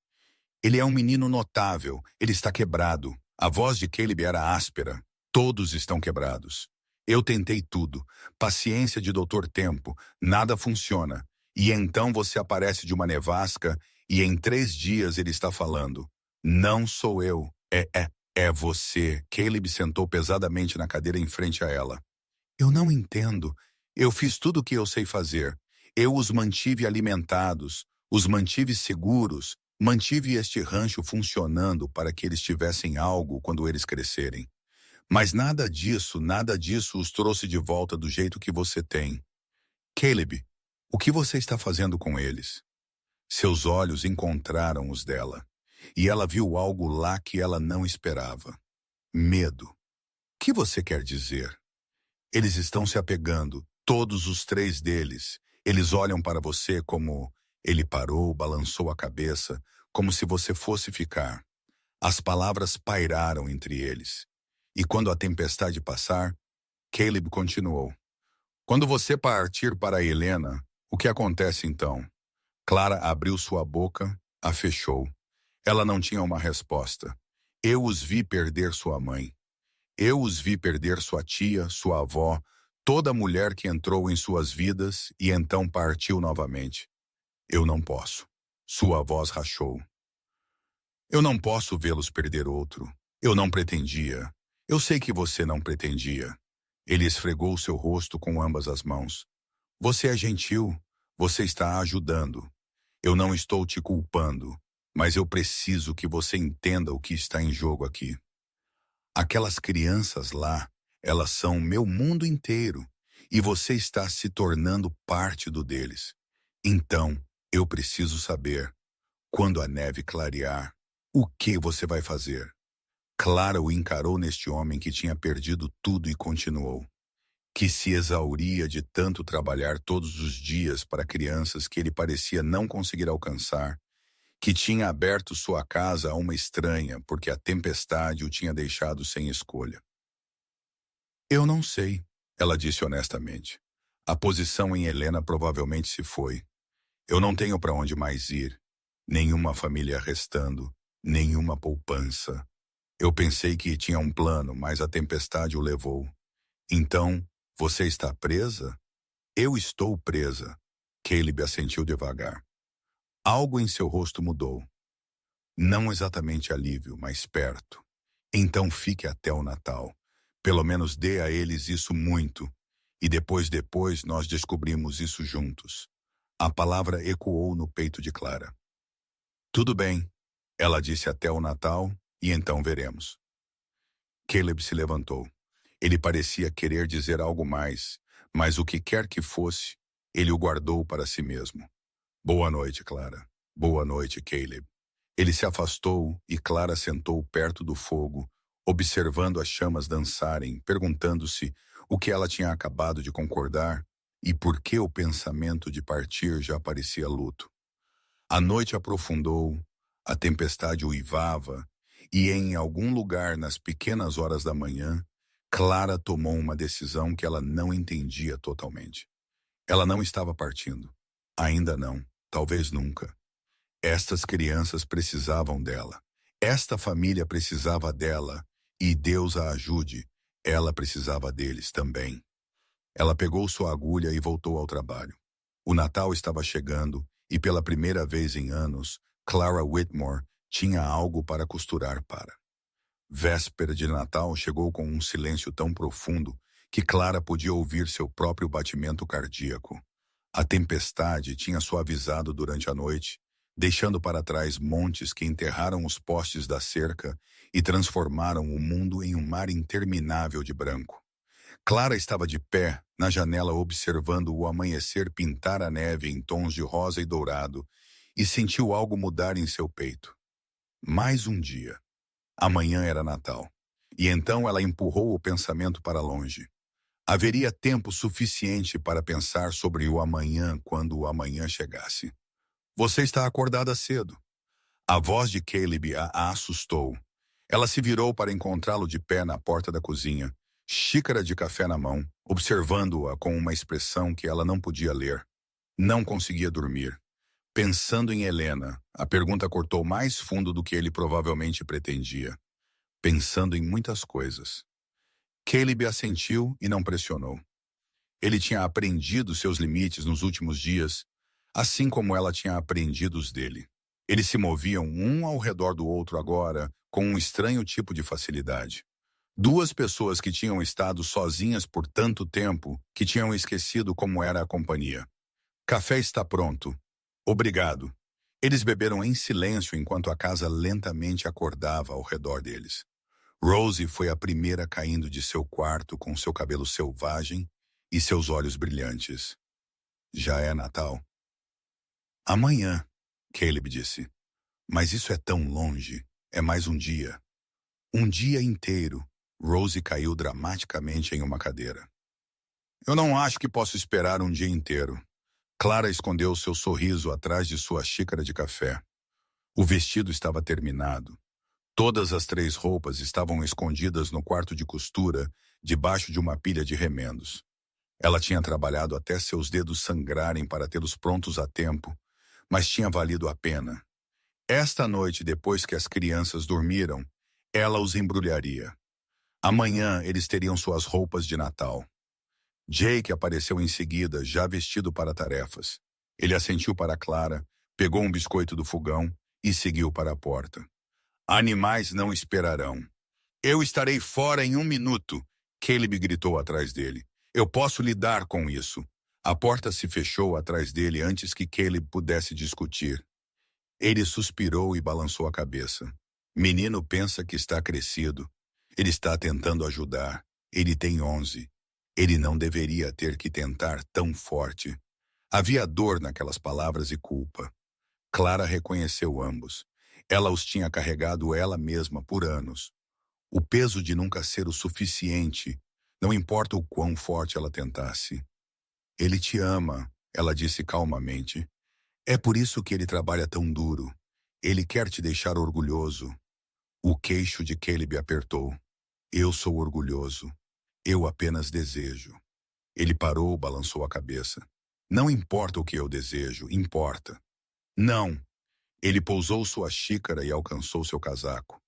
Ele é um menino notável, ele está quebrado. A voz de Caleb era áspera. Todos estão quebrados. Eu tentei tudo. Paciência de Doutor Tempo. Nada funciona. E então você aparece de uma nevasca e em 3 dias ele está falando. Não sou eu. É você. Caleb sentou pesadamente na cadeira em frente a ela. Eu não entendo. Eu fiz tudo o que eu sei fazer. Eu os mantive alimentados, os mantive seguros, mantive este rancho funcionando para que eles tivessem algo quando eles crescerem. Mas nada disso os trouxe de volta do jeito que você tem. Caleb, o que você está fazendo com eles? Seus olhos encontraram os dela, e ela viu algo lá que ela não esperava. Medo. O que você quer dizer? Eles estão se apegando, todos os 3 deles. Eles olham para você como... Ele parou, balançou a cabeça, como se você fosse ficar. As palavras pairaram entre eles. E quando a tempestade passar, Caleb continuou. Quando você partir para Helena, o que acontece então? Clara abriu sua boca, a fechou. Ela não tinha uma resposta. Eu os vi perder sua mãe. Eu os vi perder sua tia, sua avó, toda mulher que entrou em suas vidas e então partiu novamente. Eu não posso. Sua voz rachou. Eu não posso vê-los perder outro. Eu não pretendia. Eu sei que você não pretendia. Ele esfregou seu rosto com ambas as mãos. Você é gentil. Você está ajudando. Eu não estou te culpando, mas eu preciso que você entenda o que está em jogo aqui. Aquelas crianças lá, elas são meu mundo inteiro, e você está se tornando parte do deles. Então, eu preciso saber, quando a neve clarear, o que você vai fazer? Clara o encarou neste homem que tinha perdido tudo e continuou. Que se exauria de tanto trabalhar todos os dias para crianças que ele parecia não conseguir alcançar, que tinha aberto sua casa a uma estranha porque a tempestade o tinha deixado sem escolha. Eu não sei, ela disse honestamente. A posição em Helena provavelmente se foi. Eu não tenho para onde mais ir. Nenhuma família restando, nenhuma poupança. Eu pensei que tinha um plano, mas a tempestade o levou. Então, você está presa? Eu estou presa. Caleb assentiu devagar. Algo em seu rosto mudou. Não exatamente alívio, mas perto. Então fique até o Natal. Pelo menos dê a eles isso muito. E depois nós descobrimos isso juntos. A palavra ecoou no peito de Clara. Tudo bem, ela disse até o Natal e então veremos. Caleb se levantou. Ele parecia querer dizer algo mais, mas o que quer que fosse, ele o guardou para si mesmo. Boa noite, Clara. Boa noite, Caleb. Ele se afastou e Clara sentou perto do fogo, observando as chamas dançarem, perguntando-se o que ela tinha acabado de concordar e por que o pensamento de partir já parecia luto. A noite aprofundou, a tempestade uivava, e em algum lugar nas pequenas horas da manhã, Clara tomou uma decisão que ela não entendia totalmente. Ela não estava partindo. Ainda não, talvez nunca. Estas crianças precisavam dela. Esta família precisava dela, e Deus a ajude, ela precisava deles também. Ela pegou sua agulha e voltou ao trabalho. O Natal estava chegando e pela primeira vez em anos, Clara Whitmore tinha algo para costurar para. Véspera de Natal chegou com um silêncio tão profundo que Clara podia ouvir seu próprio batimento cardíaco. A tempestade tinha suavizado durante a noite, deixando para trás montes que enterraram os postes da cerca e transformaram o mundo em um mar interminável de branco. Clara estava de pé, na janela observando o amanhecer pintar a neve em tons de rosa e dourado, e sentiu algo mudar em seu peito. Mais um dia. Amanhã era Natal. E então ela empurrou o pensamento para longe. Haveria tempo suficiente para pensar sobre o amanhã quando o amanhã chegasse. Você está acordada cedo. A voz de Caleb a assustou. Ela se virou para encontrá-lo de pé na porta da cozinha, xícara de café na mão, observando-a com uma expressão que ela não podia ler. Não conseguia dormir. Pensando em Helena, a pergunta cortou mais fundo do que ele provavelmente pretendia. Pensando em muitas coisas. Caleb assentiu e não pressionou. Ele tinha aprendido seus limites nos últimos dias, assim como ela tinha aprendido os dele. Eles se moviam um ao redor do outro agora, com um estranho tipo de facilidade. Duas pessoas que tinham estado sozinhas por tanto tempo que tinham esquecido como era a companhia. Café está pronto. Obrigado. Eles beberam em silêncio enquanto a casa lentamente acordava ao redor deles. Rosie foi a primeira caindo de seu quarto com seu cabelo selvagem e seus olhos brilhantes. Já é Natal? Amanhã, Caleb disse. Mas isso é tão longe. É mais um dia. Um dia inteiro. Rosie caiu dramaticamente em uma cadeira. Eu não acho que posso esperar um dia inteiro. Clara escondeu seu sorriso atrás de sua xícara de café. O vestido estava terminado. Todas as 3 roupas estavam escondidas no quarto de costura, debaixo de uma pilha de remendos. Ela tinha trabalhado até seus dedos sangrarem para tê-los prontos a tempo, mas tinha valido a pena. Esta noite, depois que as crianças dormiram, ela os embrulharia. Amanhã eles teriam suas roupas de Natal. Jake apareceu em seguida, já vestido para tarefas. Ele assentiu para Clara, pegou um biscoito do fogão e seguiu para a porta. Animais não esperarão. Eu estarei fora em 1 minuto, Caleb gritou atrás dele. Eu posso lidar com isso. A porta se fechou atrás dele antes que Caleb pudesse discutir. Ele suspirou e balançou a cabeça. Menino pensa que está crescido. Ele está tentando ajudar. Ele tem 11. Ele não deveria ter que tentar tão forte. Havia dor naquelas palavras e culpa. Clara reconheceu ambos. Ela os tinha carregado ela mesma por anos. O peso de nunca ser o suficiente, não importa o quão forte ela tentasse. Ele te ama, ela disse calmamente. É por isso que ele trabalha tão duro. Ele quer te deixar orgulhoso. O queixo de Caleb apertou. Eu sou orgulhoso. Eu apenas desejo. Ele parou, balançou a cabeça. Não importa o que eu desejo, importa. Não. Ele pousou sua xícara e alcançou seu casaco.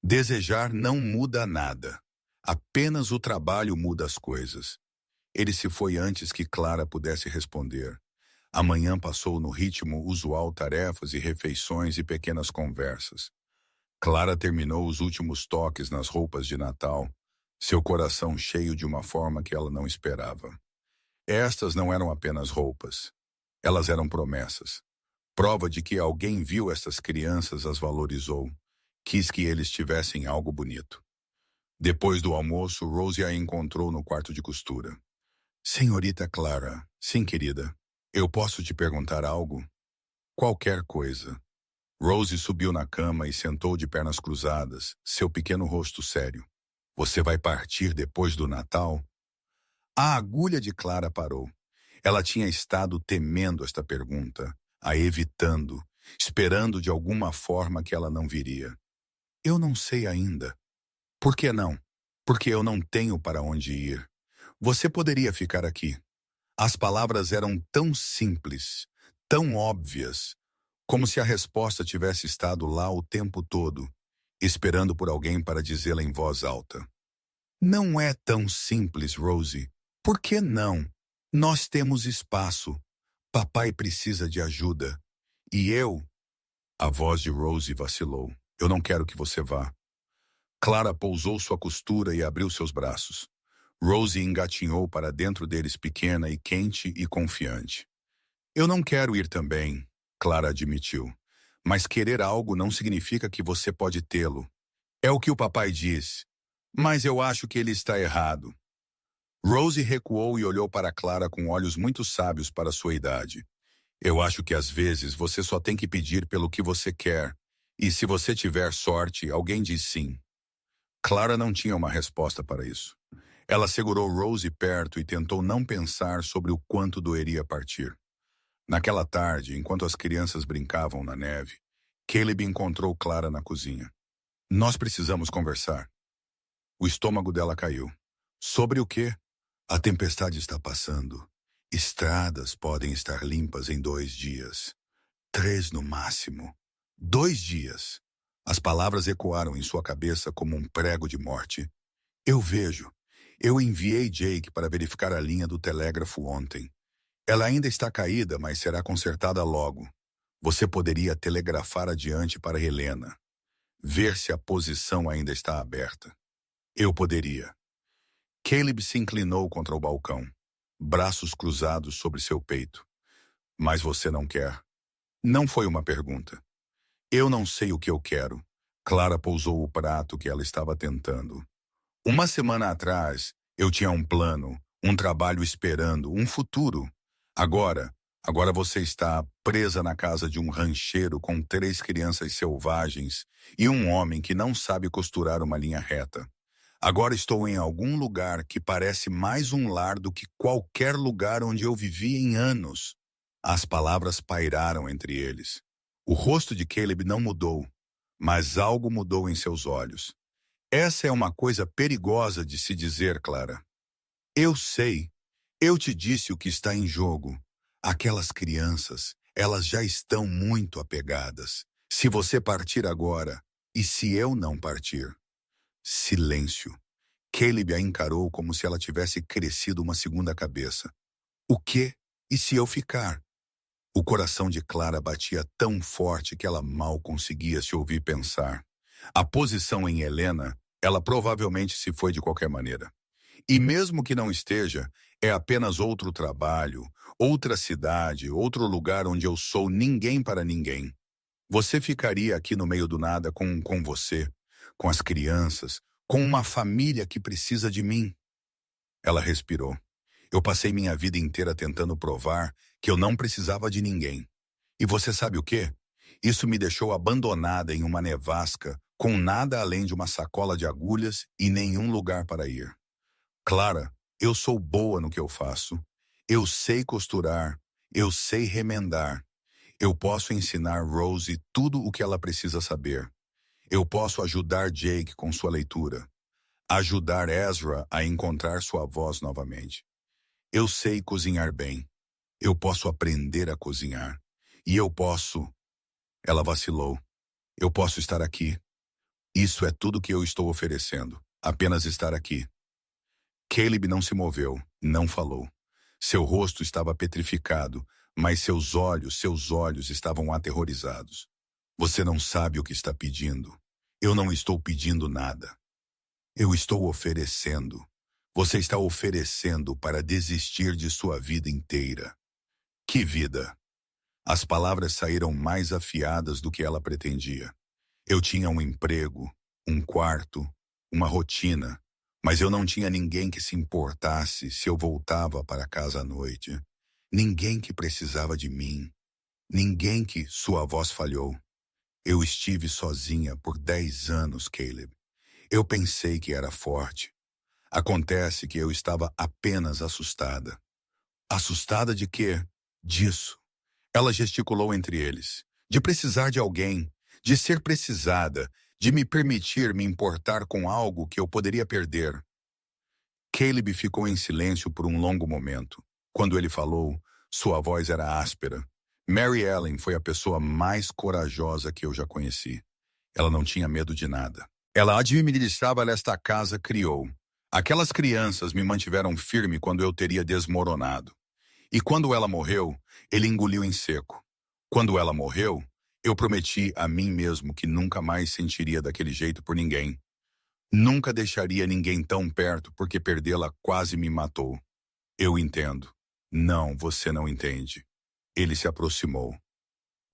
Desejar não muda nada. Apenas o trabalho muda as coisas. Ele se foi antes que Clara pudesse responder. A manhã passou no ritmo usual, tarefas e refeições e pequenas conversas. Clara terminou os últimos toques nas roupas de Natal, seu coração cheio de uma forma que ela não esperava. Estas não eram apenas roupas. Elas eram promessas. Prova de que alguém viu estas crianças, as valorizou. Quis que eles tivessem algo bonito. Depois do almoço, Rose a encontrou no quarto de costura. Senhorita Clara, sim, querida. Eu posso te perguntar algo? Qualquer coisa. Rose subiu na cama e sentou de pernas cruzadas, seu pequeno rosto sério. Você vai partir depois do Natal? A agulha de Clara parou. Ela tinha estado temendo esta pergunta, a evitando, esperando de alguma forma que ela não viria. Eu não sei ainda. Por que não? Porque eu não tenho para onde ir. Você poderia ficar aqui. As palavras eram tão simples, tão óbvias, como se a resposta tivesse estado lá o tempo todo, esperando por alguém para dizê-la em voz alta. Não é tão simples, Rosie. Por que não? Nós temos espaço. Papai precisa de ajuda. E eu? A voz de Rosie vacilou. Eu não quero que você vá. Clara pousou sua costura e abriu seus braços. Rosie engatinhou para dentro deles pequena e quente e confiante. Eu não quero ir também, Clara admitiu. Mas querer algo não significa que você pode tê-lo. É o que o papai diz. Mas eu acho que ele está errado. Rosie recuou e olhou para Clara com olhos muito sábios para sua idade. Eu acho que às vezes você só tem que pedir pelo que você quer. E se você tiver sorte, alguém diz sim. Clara não tinha uma resposta para isso. Ela segurou Rosie perto e tentou não pensar sobre o quanto doeria partir. Naquela tarde, enquanto as crianças brincavam na neve, Caleb encontrou Clara na cozinha. Nós precisamos conversar. O estômago dela caiu. Sobre o quê? A tempestade está passando. Estradas podem estar limpas em 2 dias. 3 no máximo. 2 dias. As palavras ecoaram em sua cabeça como um prego de morte. Eu vejo. Eu enviei Jake para verificar a linha do telégrafo ontem. Ela ainda está caída, mas será consertada logo. Você poderia telegrafar adiante para Helena. Ver se a posição ainda está aberta. Eu poderia. Caleb se inclinou contra o balcão, braços cruzados sobre seu peito. Mas você não quer. Não foi uma pergunta. Eu não sei o que eu quero. Clara pousou o prato que ela estava tentando. Uma semana atrás, eu tinha um plano, um trabalho esperando, um futuro. Agora você está presa na casa de um rancheiro com 3 crianças selvagens e um homem que não sabe costurar uma linha reta. Agora estou em algum lugar que parece mais um lar do que qualquer lugar onde eu vivi em anos. As palavras pairaram entre eles. O rosto de Caleb não mudou, mas algo mudou em seus olhos. Essa é uma coisa perigosa de se dizer, Clara. Eu sei. Eu te disse o que está em jogo. Aquelas crianças, elas já estão muito apegadas. Se você partir agora, e se eu não partir? Silêncio. Caleb a encarou como se ela tivesse crescido uma segunda cabeça. O quê? E se eu ficar? O coração de Clara batia tão forte que ela mal conseguia se ouvir pensar. A posição em Helena, ela provavelmente se foi de qualquer maneira. E mesmo que não esteja, é apenas outro trabalho, outra cidade, outro lugar onde eu sou ninguém para ninguém. Você ficaria aqui no meio do nada com você, com as crianças, com uma família que precisa de mim. Ela respirou. Eu passei minha vida inteira tentando provar que eu não precisava de ninguém. E você sabe o quê? Isso me deixou abandonada em uma nevasca, com nada além de uma sacola de agulhas e nenhum lugar para ir. Clara, eu sou boa no que eu faço. Eu sei costurar. Eu sei remendar. Eu posso ensinar Rosie tudo o que ela precisa saber. Eu posso ajudar Jake com sua leitura. Ajudar Ezra a encontrar sua voz novamente. Eu sei cozinhar bem. Eu posso aprender a cozinhar. E eu posso... Ela vacilou. Eu posso estar aqui. Isso é tudo que eu estou oferecendo. Apenas estar aqui. Caleb não se moveu, não falou. Seu rosto estava petrificado, mas seus olhos estavam aterrorizados. Você não sabe o que está pedindo. Eu não estou pedindo nada. Eu estou oferecendo. Você está oferecendo para desistir de sua vida inteira. Que vida! As palavras saíram mais afiadas do que ela pretendia. Eu tinha um emprego, um quarto, uma rotina, mas eu não tinha ninguém que se importasse se eu voltava para casa à noite. Ninguém que precisava de mim. Ninguém que sua voz falhou. Eu estive sozinha por 10 anos, Caleb. Eu pensei que era forte. Acontece que eu estava apenas assustada. Assustada de quê? Disso. Ela gesticulou entre eles. De precisar de alguém, de ser precisada, de me permitir me importar com algo que eu poderia perder. Caleb ficou em silêncio por um longo momento. Quando ele falou, sua voz era áspera. Mary Ellen foi a pessoa mais corajosa que eu já conheci. Ela não tinha medo de nada. Ela administrava esta casa, criou. Aquelas crianças me mantiveram firme quando eu teria desmoronado. E quando ela morreu, ele engoliu em seco. Quando ela morreu, eu prometi a mim mesmo que nunca mais sentiria daquele jeito por ninguém. Nunca deixaria ninguém tão perto porque perdê-la quase me matou. Eu entendo. Não, você não entende. Ele se aproximou.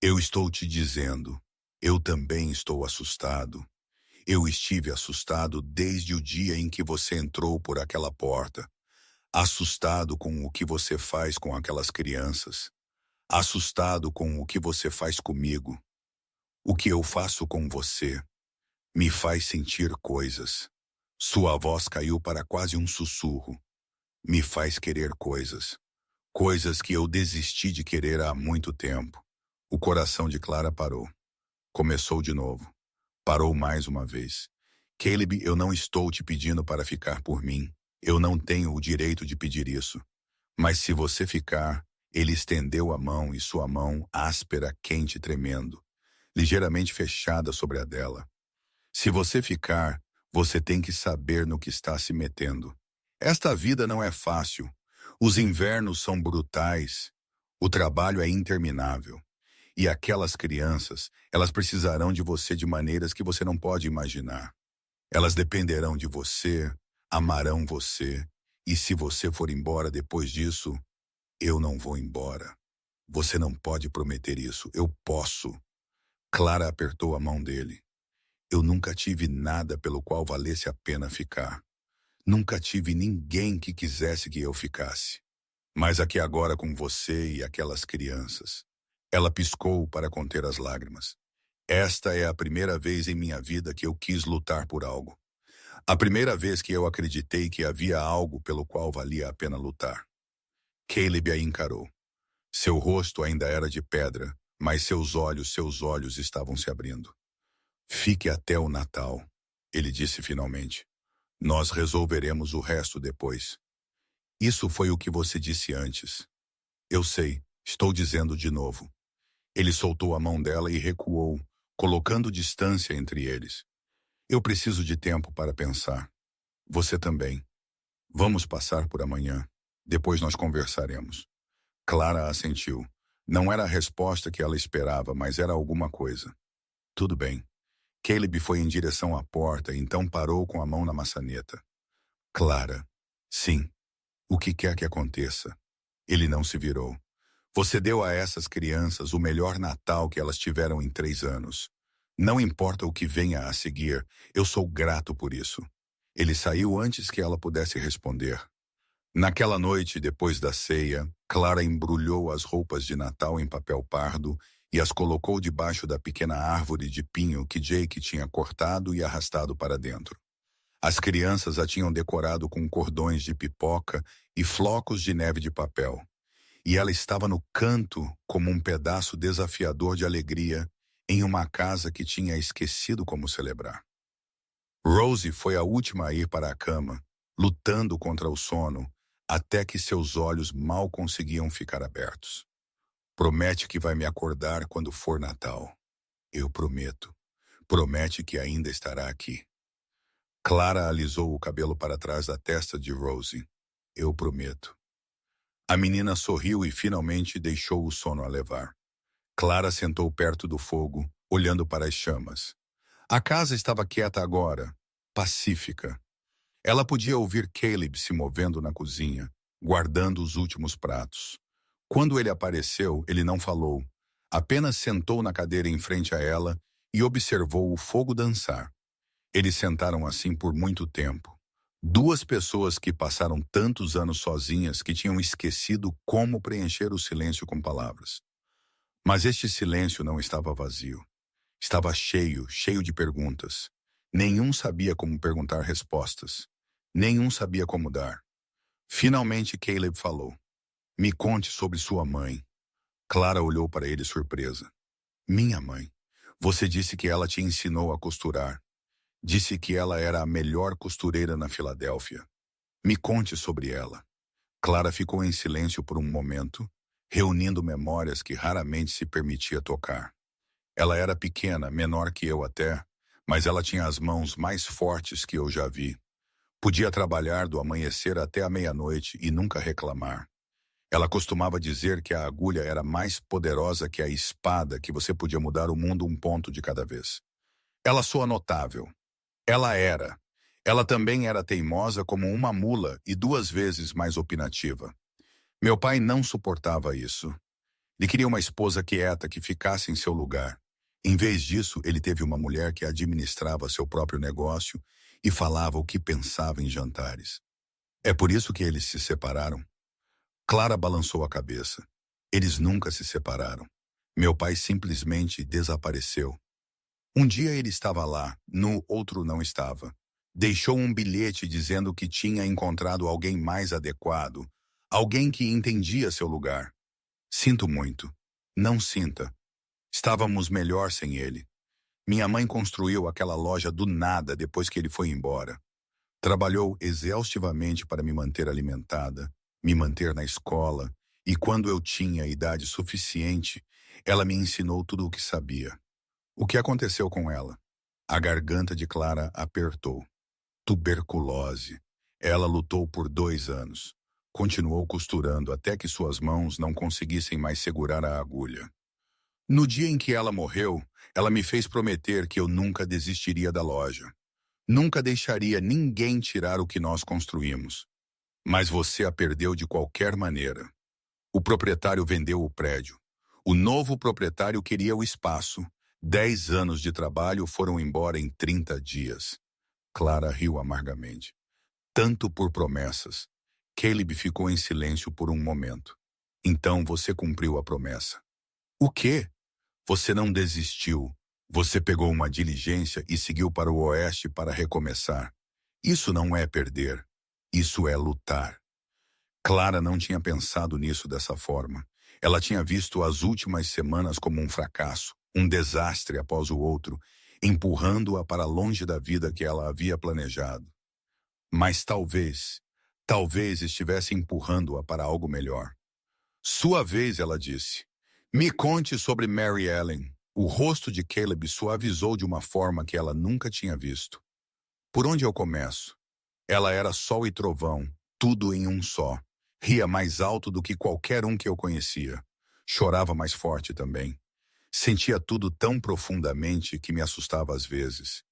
Eu estou te dizendo. Eu também estou assustado. Eu estive assustado desde o dia em que você entrou por aquela porta. Assustado com o que você faz com aquelas crianças. Assustado com o que você faz comigo. O que eu faço com você me faz sentir coisas. Sua voz caiu para quase um sussurro. Me faz querer coisas. Coisas que eu desisti de querer há muito tempo. O coração de Clara parou. Começou de novo. Parou mais uma vez. Caleb, eu não estou te pedindo para ficar por mim. Eu não tenho o direito de pedir isso. Mas se você ficar, ele estendeu a mão e sua mão, áspera, quente e tremendo, ligeiramente fechada sobre a dela. Se você ficar, você tem que saber no que está se metendo. Esta vida não é fácil. Os invernos são brutais. O trabalho é interminável. E aquelas crianças, elas precisarão de você de maneiras que você não pode imaginar. Elas dependerão de você, amarão você, e se você for embora depois disso, eu não vou embora. Você não pode prometer isso. Eu posso. Clara apertou a mão dele. Eu nunca tive nada pelo qual valesse a pena ficar. Nunca tive ninguém que quisesse que eu ficasse. Mas aqui agora com você e aquelas crianças. Ela piscou para conter as lágrimas. Esta é a primeira vez em minha vida que eu quis lutar por algo. A primeira vez que eu acreditei que havia algo pelo qual valia a pena lutar. Caleb a encarou. Seu rosto ainda era de pedra, mas seus olhos estavam se abrindo. Fique até o Natal, ele disse finalmente. Nós resolveremos o resto depois. Isso foi o que você disse antes. Eu sei, estou dizendo de novo. Ele soltou a mão dela e recuou, colocando distância entre eles. Eu preciso de tempo para pensar. Você também. Vamos passar por amanhã. Depois nós conversaremos. Clara assentiu. Não era a resposta que ela esperava, mas era alguma coisa. Tudo bem. Caleb foi em direção à porta, então parou com a mão na maçaneta. Clara. Sim. O que quer que aconteça. Ele não se virou. Você deu a essas crianças o melhor Natal que elas tiveram em 3 anos. Não importa o que venha a seguir, eu sou grato por isso. Ele saiu antes que ela pudesse responder. Naquela noite, depois da ceia, Clara embrulhou as roupas de Natal em papel pardo e as colocou debaixo da pequena árvore de pinho que Jake tinha cortado e arrastado para dentro. As crianças a tinham decorado com cordões de pipoca e flocos de neve de papel. E ela estava no canto como um pedaço desafiador de alegria em uma casa que tinha esquecido como celebrar. Rosie foi a última a ir para a cama, lutando contra o sono, até que seus olhos mal conseguiam ficar abertos. Promete que vai me acordar quando for Natal. Eu prometo. Promete que ainda estará aqui. Clara alisou o cabelo para trás da testa de Rosie. Eu prometo. A menina sorriu e finalmente deixou o sono a levar. Clara sentou perto do fogo, olhando para as chamas. A casa estava quieta agora, pacífica. Ela podia ouvir Caleb se movendo na cozinha, guardando os últimos pratos. Quando ele apareceu, ele não falou. Apenas sentou na cadeira em frente a ela e observou o fogo dançar. Eles sentaram assim por muito tempo. Duas pessoas que passaram tantos anos sozinhas que tinham esquecido como preencher o silêncio com palavras. Mas este silêncio não estava vazio. Estava cheio, cheio de perguntas. Nenhum sabia como perguntar respostas. Nenhum sabia como dar. Finalmente Caleb falou. Me conte sobre sua mãe. Clara olhou para ele surpresa. Minha mãe. Você disse que ela te ensinou a costurar. Disse que ela era a melhor costureira na Filadélfia. Me conte sobre ela. Clara ficou em silêncio por um momento, reunindo memórias que raramente se permitia tocar. Ela era pequena, menor que eu até, mas ela tinha as mãos mais fortes que eu já vi. Podia trabalhar do amanhecer até a meia-noite e nunca reclamar. Ela costumava dizer que a agulha era mais poderosa que a espada, que você podia mudar o mundo um ponto de cada vez. Ela soa notável. Ela era. Ela também era teimosa como uma mula e 2 vezes mais opinativa. Meu pai não suportava isso. Ele queria uma esposa quieta que ficasse em seu lugar. Em vez disso, ele teve uma mulher que administrava seu próprio negócio e falava o que pensava em jantares. É por isso que eles se separaram? Clara balançou a cabeça. Eles nunca se separaram. Meu pai simplesmente desapareceu. Um dia ele estava lá, no outro não estava. Deixou um bilhete dizendo que tinha encontrado alguém mais adequado, alguém que entendia seu lugar. Sinto muito. Não sinta. Estávamos melhor sem ele. Minha mãe construiu aquela loja do nada depois que ele foi embora. Trabalhou exaustivamente para me manter alimentada, me manter na escola, e quando eu tinha idade suficiente, ela me ensinou tudo o que sabia. O que aconteceu com ela? A garganta de Clara apertou. Tuberculose. Ela lutou por 2 anos. Continuou costurando até que suas mãos não conseguissem mais segurar a agulha. No dia em que ela morreu, ela me fez prometer que eu nunca desistiria da loja. Nunca deixaria ninguém tirar o que nós construímos. Mas você a perdeu de qualquer maneira. O proprietário vendeu o prédio. O novo proprietário queria o espaço. 10 anos de trabalho foram embora em 30 dias. Clara riu amargamente. Tanto por promessas. Caleb ficou em silêncio por um momento. Então você cumpriu a promessa. O quê? Você não desistiu. Você pegou uma diligência e seguiu para o oeste para recomeçar. Isso não é perder. Isso é lutar. Clara não tinha pensado nisso dessa forma. Ela tinha visto as últimas semanas como um fracasso, um desastre após o outro, empurrando-a para longe da vida que ela havia planejado. Mas talvez estivesse empurrando-a para algo melhor. Sua vez, ela disse. Me conte sobre Mary Ellen. O rosto de Caleb suavizou de uma forma que ela nunca tinha visto. Por onde eu começo? Ela era sol e trovão, tudo em um só. Ria mais alto do que qualquer um que eu conhecia. Chorava mais forte também. Sentia tudo tão profundamente que me assustava às vezes.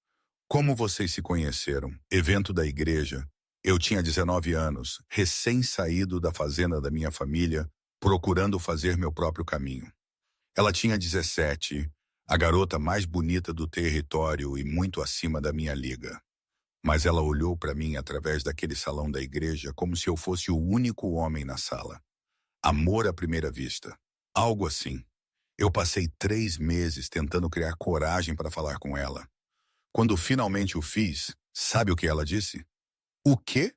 Como vocês se conheceram? Evento da igreja. Eu tinha 19 anos, recém-saído da fazenda da minha família, procurando fazer meu próprio caminho. Ela tinha 17, a garota mais bonita do território e muito acima da minha liga. Mas ela olhou para mim através daquele salão da igreja como se eu fosse o único homem na sala. Amor à primeira vista. Algo assim. Eu passei 3 meses tentando criar coragem para falar com ela. Quando finalmente o fiz, sabe o que ela disse? O quê?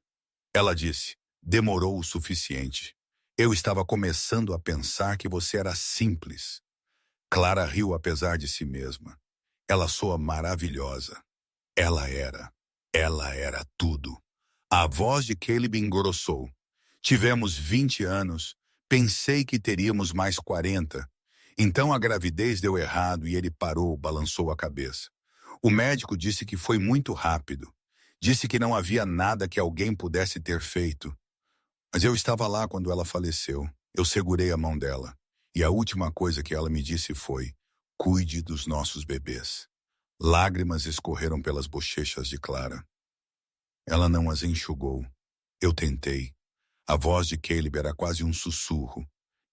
Ela disse, demorou o suficiente. Eu estava começando a pensar que você era simples. Clara riu apesar de si mesma. Ela soa maravilhosa. Ela era. Ela era tudo. A voz de Caleb engrossou. Tivemos 20 anos. Pensei que teríamos mais 40. Então a gravidez deu errado e ele parou, balançou a cabeça. O médico disse que foi muito rápido. Disse que não havia nada que alguém pudesse ter feito. Mas eu estava lá quando ela faleceu. Eu segurei a mão dela. E a última coisa que ela me disse foi: cuide dos nossos bebês. Lágrimas escorreram pelas bochechas de Clara. Ela não as enxugou. Eu tentei. A voz de Caleb era quase um sussurro.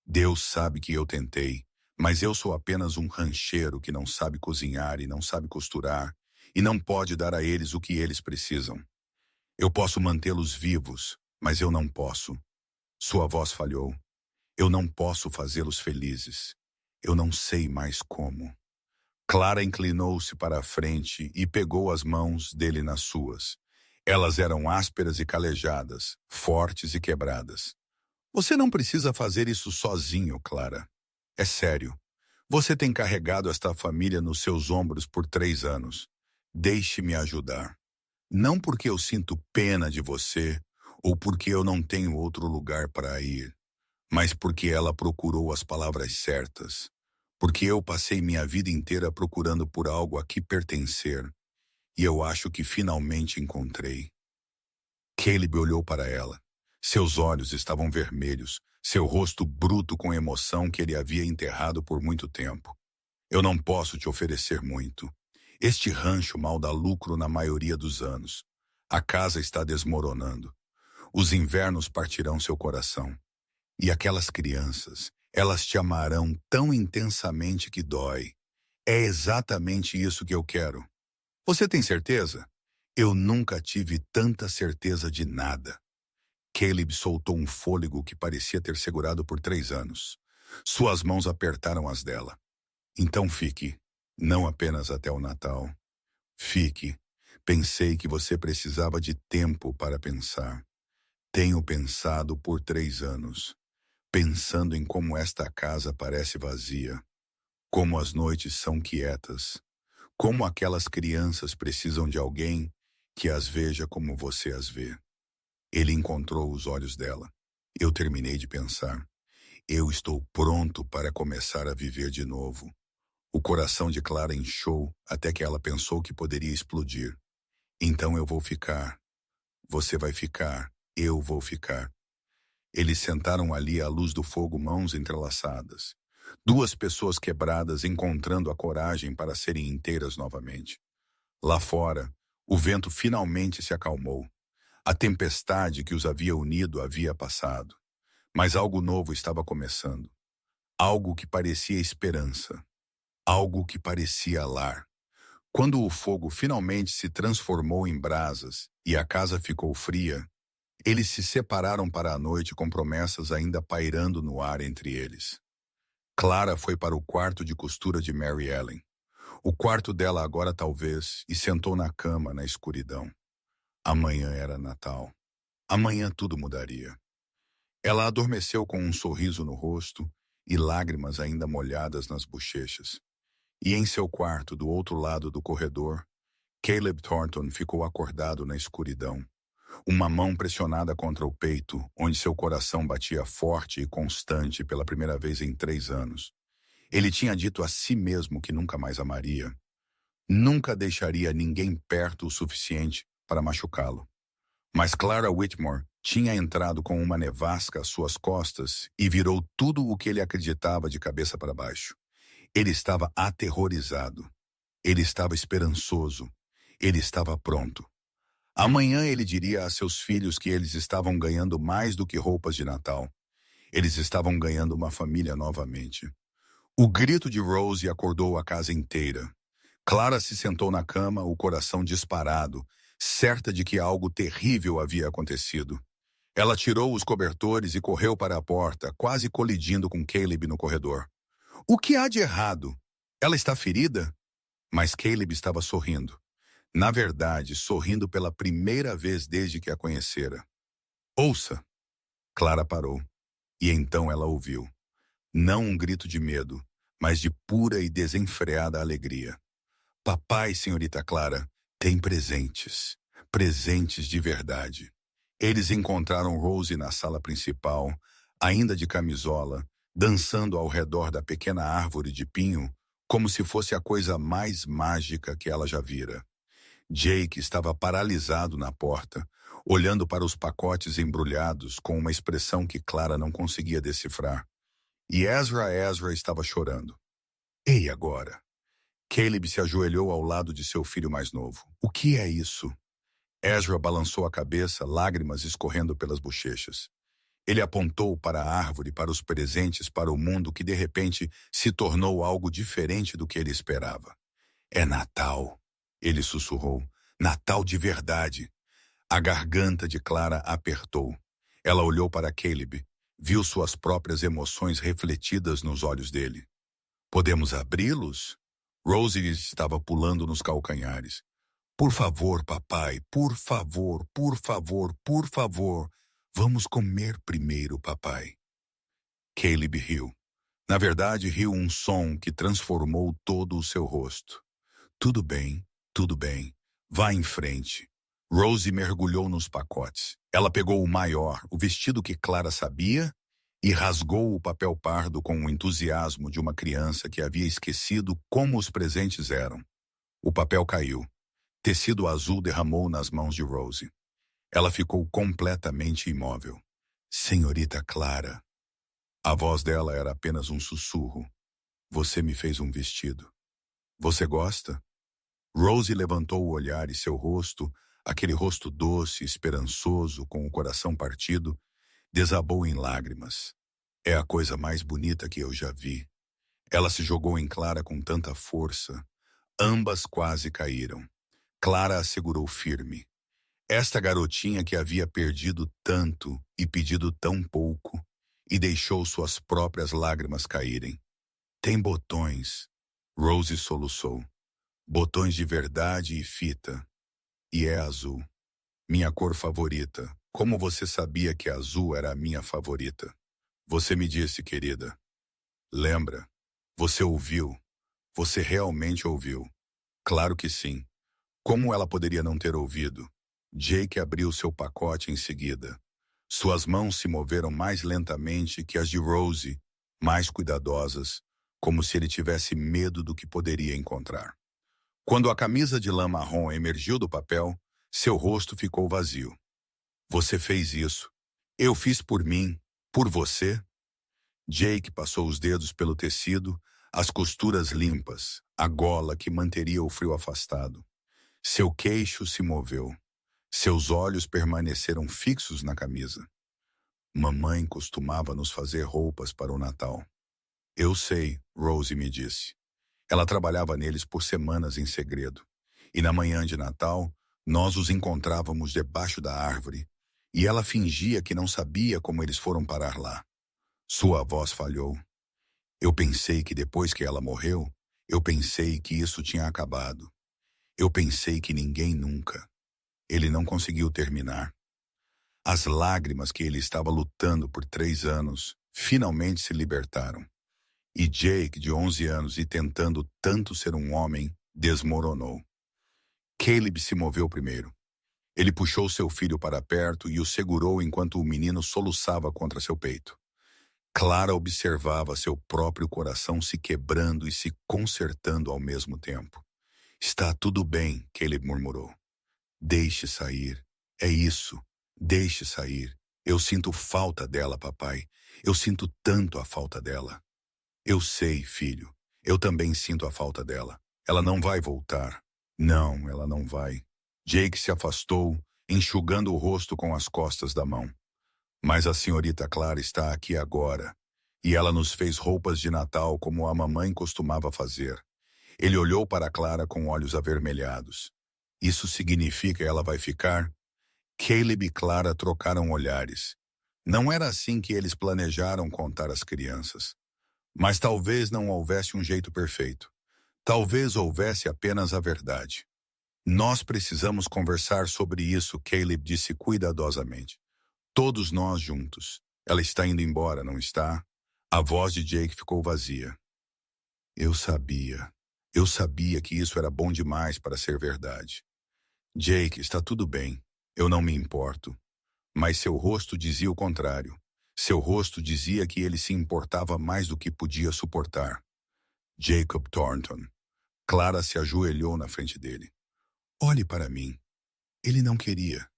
Deus sabe que eu tentei, Mas eu sou apenas um rancheiro que não sabe cozinhar e não sabe costurar, e não pode dar a eles o que eles precisam. Eu posso mantê-los vivos, mas eu não posso. Sua voz falhou. Eu não posso fazê-los felizes. Eu não sei mais como. Clara inclinou-se para a frente e pegou as mãos dele nas suas. Elas eram ásperas e calejadas, fortes e quebradas. Você não precisa fazer isso sozinho, Clara. É sério. Você tem carregado esta família nos seus ombros por 3 anos. Deixe-me ajudar. Não porque eu sinto pena de você ou porque eu não tenho outro lugar para ir, mas porque ela procurou as palavras certas. Porque eu passei minha vida inteira procurando por algo a que pertencer, e eu acho que finalmente encontrei. Caleb olhou para ela. Seus olhos estavam vermelhos, seu rosto bruto com emoção que ele havia enterrado por muito tempo. Eu não posso te oferecer muito. Este rancho mal dá lucro na maioria dos anos. A casa está desmoronando. Os invernos partirão seu coração. E aquelas crianças, elas te amarão tão intensamente que dói. É exatamente isso que eu quero. Você tem certeza? Eu nunca tive tanta certeza de nada. Caleb soltou um fôlego que parecia ter segurado por 3 anos. Suas mãos apertaram as dela. Então fique, não apenas até o Natal. Fique. Pensei que você precisava de tempo para pensar. Tenho pensado por 3 anos. Pensando em como esta casa parece vazia. Como as noites são quietas. Como aquelas crianças precisam de alguém que as veja como você as vê. Ele encontrou os olhos dela. Eu terminei de pensar. Eu estou pronto para começar a viver de novo. O coração de Clara inchou até que ela pensou que poderia explodir. Então eu vou ficar. Você vai ficar. Eu vou ficar. Eles sentaram ali à luz do fogo, mãos entrelaçadas. Duas pessoas quebradas encontrando a coragem para serem inteiras novamente. Lá fora, o vento finalmente se acalmou. A tempestade que os havia unido havia passado. Mas algo novo estava começando. Algo que parecia esperança. Algo que parecia lar. Quando o fogo finalmente se transformou em brasas e a casa ficou fria, eles se separaram para a noite com promessas ainda pairando no ar entre eles. Clara foi para o quarto de costura de Mary Ellen. O quarto dela agora talvez, e sentou na cama na escuridão. Amanhã era Natal. Amanhã tudo mudaria. Ela adormeceu com um sorriso no rosto e lágrimas ainda molhadas nas bochechas. E em seu quarto, do outro lado do corredor, Caleb Thornton ficou acordado na escuridão. Uma mão pressionada contra o peito, onde seu coração batia forte e constante pela primeira vez em 3 anos. Ele tinha dito a si mesmo que nunca mais amaria. Nunca deixaria ninguém perto o suficiente para machucá-lo. Mas Clara Whitmore tinha entrado com uma nevasca às suas costas e virou tudo o que ele acreditava de cabeça para baixo. Ele estava aterrorizado. Ele estava esperançoso. Ele estava pronto. Amanhã ele diria a seus filhos que eles estavam ganhando mais do que roupas de Natal. Eles estavam ganhando uma família novamente. O grito de Rose acordou a casa inteira. Clara se sentou na cama, o coração disparado, certa de que algo terrível havia acontecido. Ela tirou os cobertores e correu para a porta, quase colidindo com Caleb no corredor. O que há de errado? Ela está ferida? Mas Caleb estava sorrindo. Na verdade, sorrindo pela primeira vez desde que a conhecera. Ouça! Clara parou. E então ela ouviu. Não um grito de medo, mas de pura e desenfreada alegria. Papai, senhorita Clara, tem presentes. Presentes de verdade. Eles encontraram Rose na sala principal, ainda de camisola, dançando ao redor da pequena árvore de pinho, como se fosse a coisa mais mágica que ela já vira. Jake estava paralisado na porta, olhando para os pacotes embrulhados com uma expressão que Clara não conseguia decifrar. E Ezra estava chorando. Ei, agora! Caleb se ajoelhou ao lado de seu filho mais novo. O que é isso? Ezra balançou a cabeça, lágrimas escorrendo pelas bochechas. Ele apontou para a árvore, para os presentes, para o mundo que de repente se tornou algo diferente do que ele esperava. É Natal, ele sussurrou. Natal de verdade. A garganta de Clara apertou. Ela olhou para Caleb, viu suas próprias emoções refletidas nos olhos dele. Podemos abri-los? Rosie estava pulando nos calcanhares. Por favor, papai, por favor, por favor, por favor. Vamos comer primeiro, papai. Caleb riu. Na verdade, riu um som que transformou todo o seu rosto. Tudo bem, tudo bem. Vá em frente. Rosie mergulhou nos pacotes. Ela pegou o maior, o vestido que Clara sabia, e rasgou o papel pardo com o entusiasmo de uma criança que havia esquecido como os presentes eram. O papel caiu. Tecido azul derramou nas mãos de Rosie. Ela ficou completamente imóvel. Senhorita Clara. A voz dela era apenas um sussurro. Você me fez um vestido. Você gosta? Rosie levantou o olhar e seu rosto, aquele rosto doce, esperançoso, com o coração partido, desabou em lágrimas. É a coisa mais bonita que eu já vi. Ela se jogou em Clara com tanta força. Ambas quase caíram. Clara a segurou firme. Esta garotinha que havia perdido tanto e pedido tão pouco, e deixou suas próprias lágrimas caírem. Tem botões. Rosie soluçou. Botões de verdade e fita. E é azul. Minha cor favorita. Como você sabia que azul era a minha favorita? Você me disse, querida. Lembra? Você ouviu. Você realmente ouviu. Claro que sim. Como ela poderia não ter ouvido? Jake abriu seu pacote em seguida. Suas mãos se moveram mais lentamente que as de Rosie, mais cuidadosas, como se ele tivesse medo do que poderia encontrar. Quando a camisa de lã marrom emergiu do papel, seu rosto ficou vazio. Você fez isso. Eu fiz por mim. Por você. Jake passou os dedos pelo tecido, as costuras limpas, a gola que manteria o frio afastado. Seu queixo se moveu. Seus olhos permaneceram fixos na camisa. Mamãe costumava nos fazer roupas para o Natal. Eu sei, Rosie me disse. Ela trabalhava neles por semanas em segredo. E na manhã de Natal, nós os encontrávamos debaixo da árvore, e ela fingia que não sabia como eles foram parar lá. Sua voz falhou. Eu pensei que depois que ela morreu, eu pensei que isso tinha acabado. Eu pensei que ninguém nunca. Ele não conseguiu terminar. As lágrimas que ele estava lutando por 3 anos finalmente se libertaram. E Jake, de 11 anos e tentando tanto ser um homem, desmoronou. Caleb se moveu primeiro. Ele puxou seu filho para perto e o segurou enquanto o menino soluçava contra seu peito. Clara observava seu próprio coração se quebrando e se consertando ao mesmo tempo. Está tudo bem, Caleb murmurou. Deixe sair. É isso. Deixe sair. Eu sinto falta dela, papai. Eu sinto tanto a falta dela. Eu sei, filho. Eu também sinto a falta dela. Ela não vai voltar. Não, ela não vai. Jake se afastou, enxugando o rosto com as costas da mão. Mas a senhorita Clara está aqui agora. E ela nos fez roupas de Natal como a mamãe costumava fazer. Ele olhou para Clara com olhos avermelhados. Isso significa que ela vai ficar? Caleb e Clara trocaram olhares. Não era assim que eles planejaram contar às crianças. Mas talvez não houvesse um jeito perfeito. Talvez houvesse apenas a verdade. Nós precisamos conversar sobre isso, Caleb disse cuidadosamente. Todos nós juntos. Ela está indo embora, não está? A voz de Jake ficou vazia. Eu sabia. Eu sabia que isso era bom demais para ser verdade. Jake, está tudo bem. Eu não me importo. Mas seu rosto dizia o contrário. Seu rosto dizia que ele se importava mais do que podia suportar. Jacob Thornton. Clara se ajoelhou na frente dele. Olhe para mim. Ele não queria.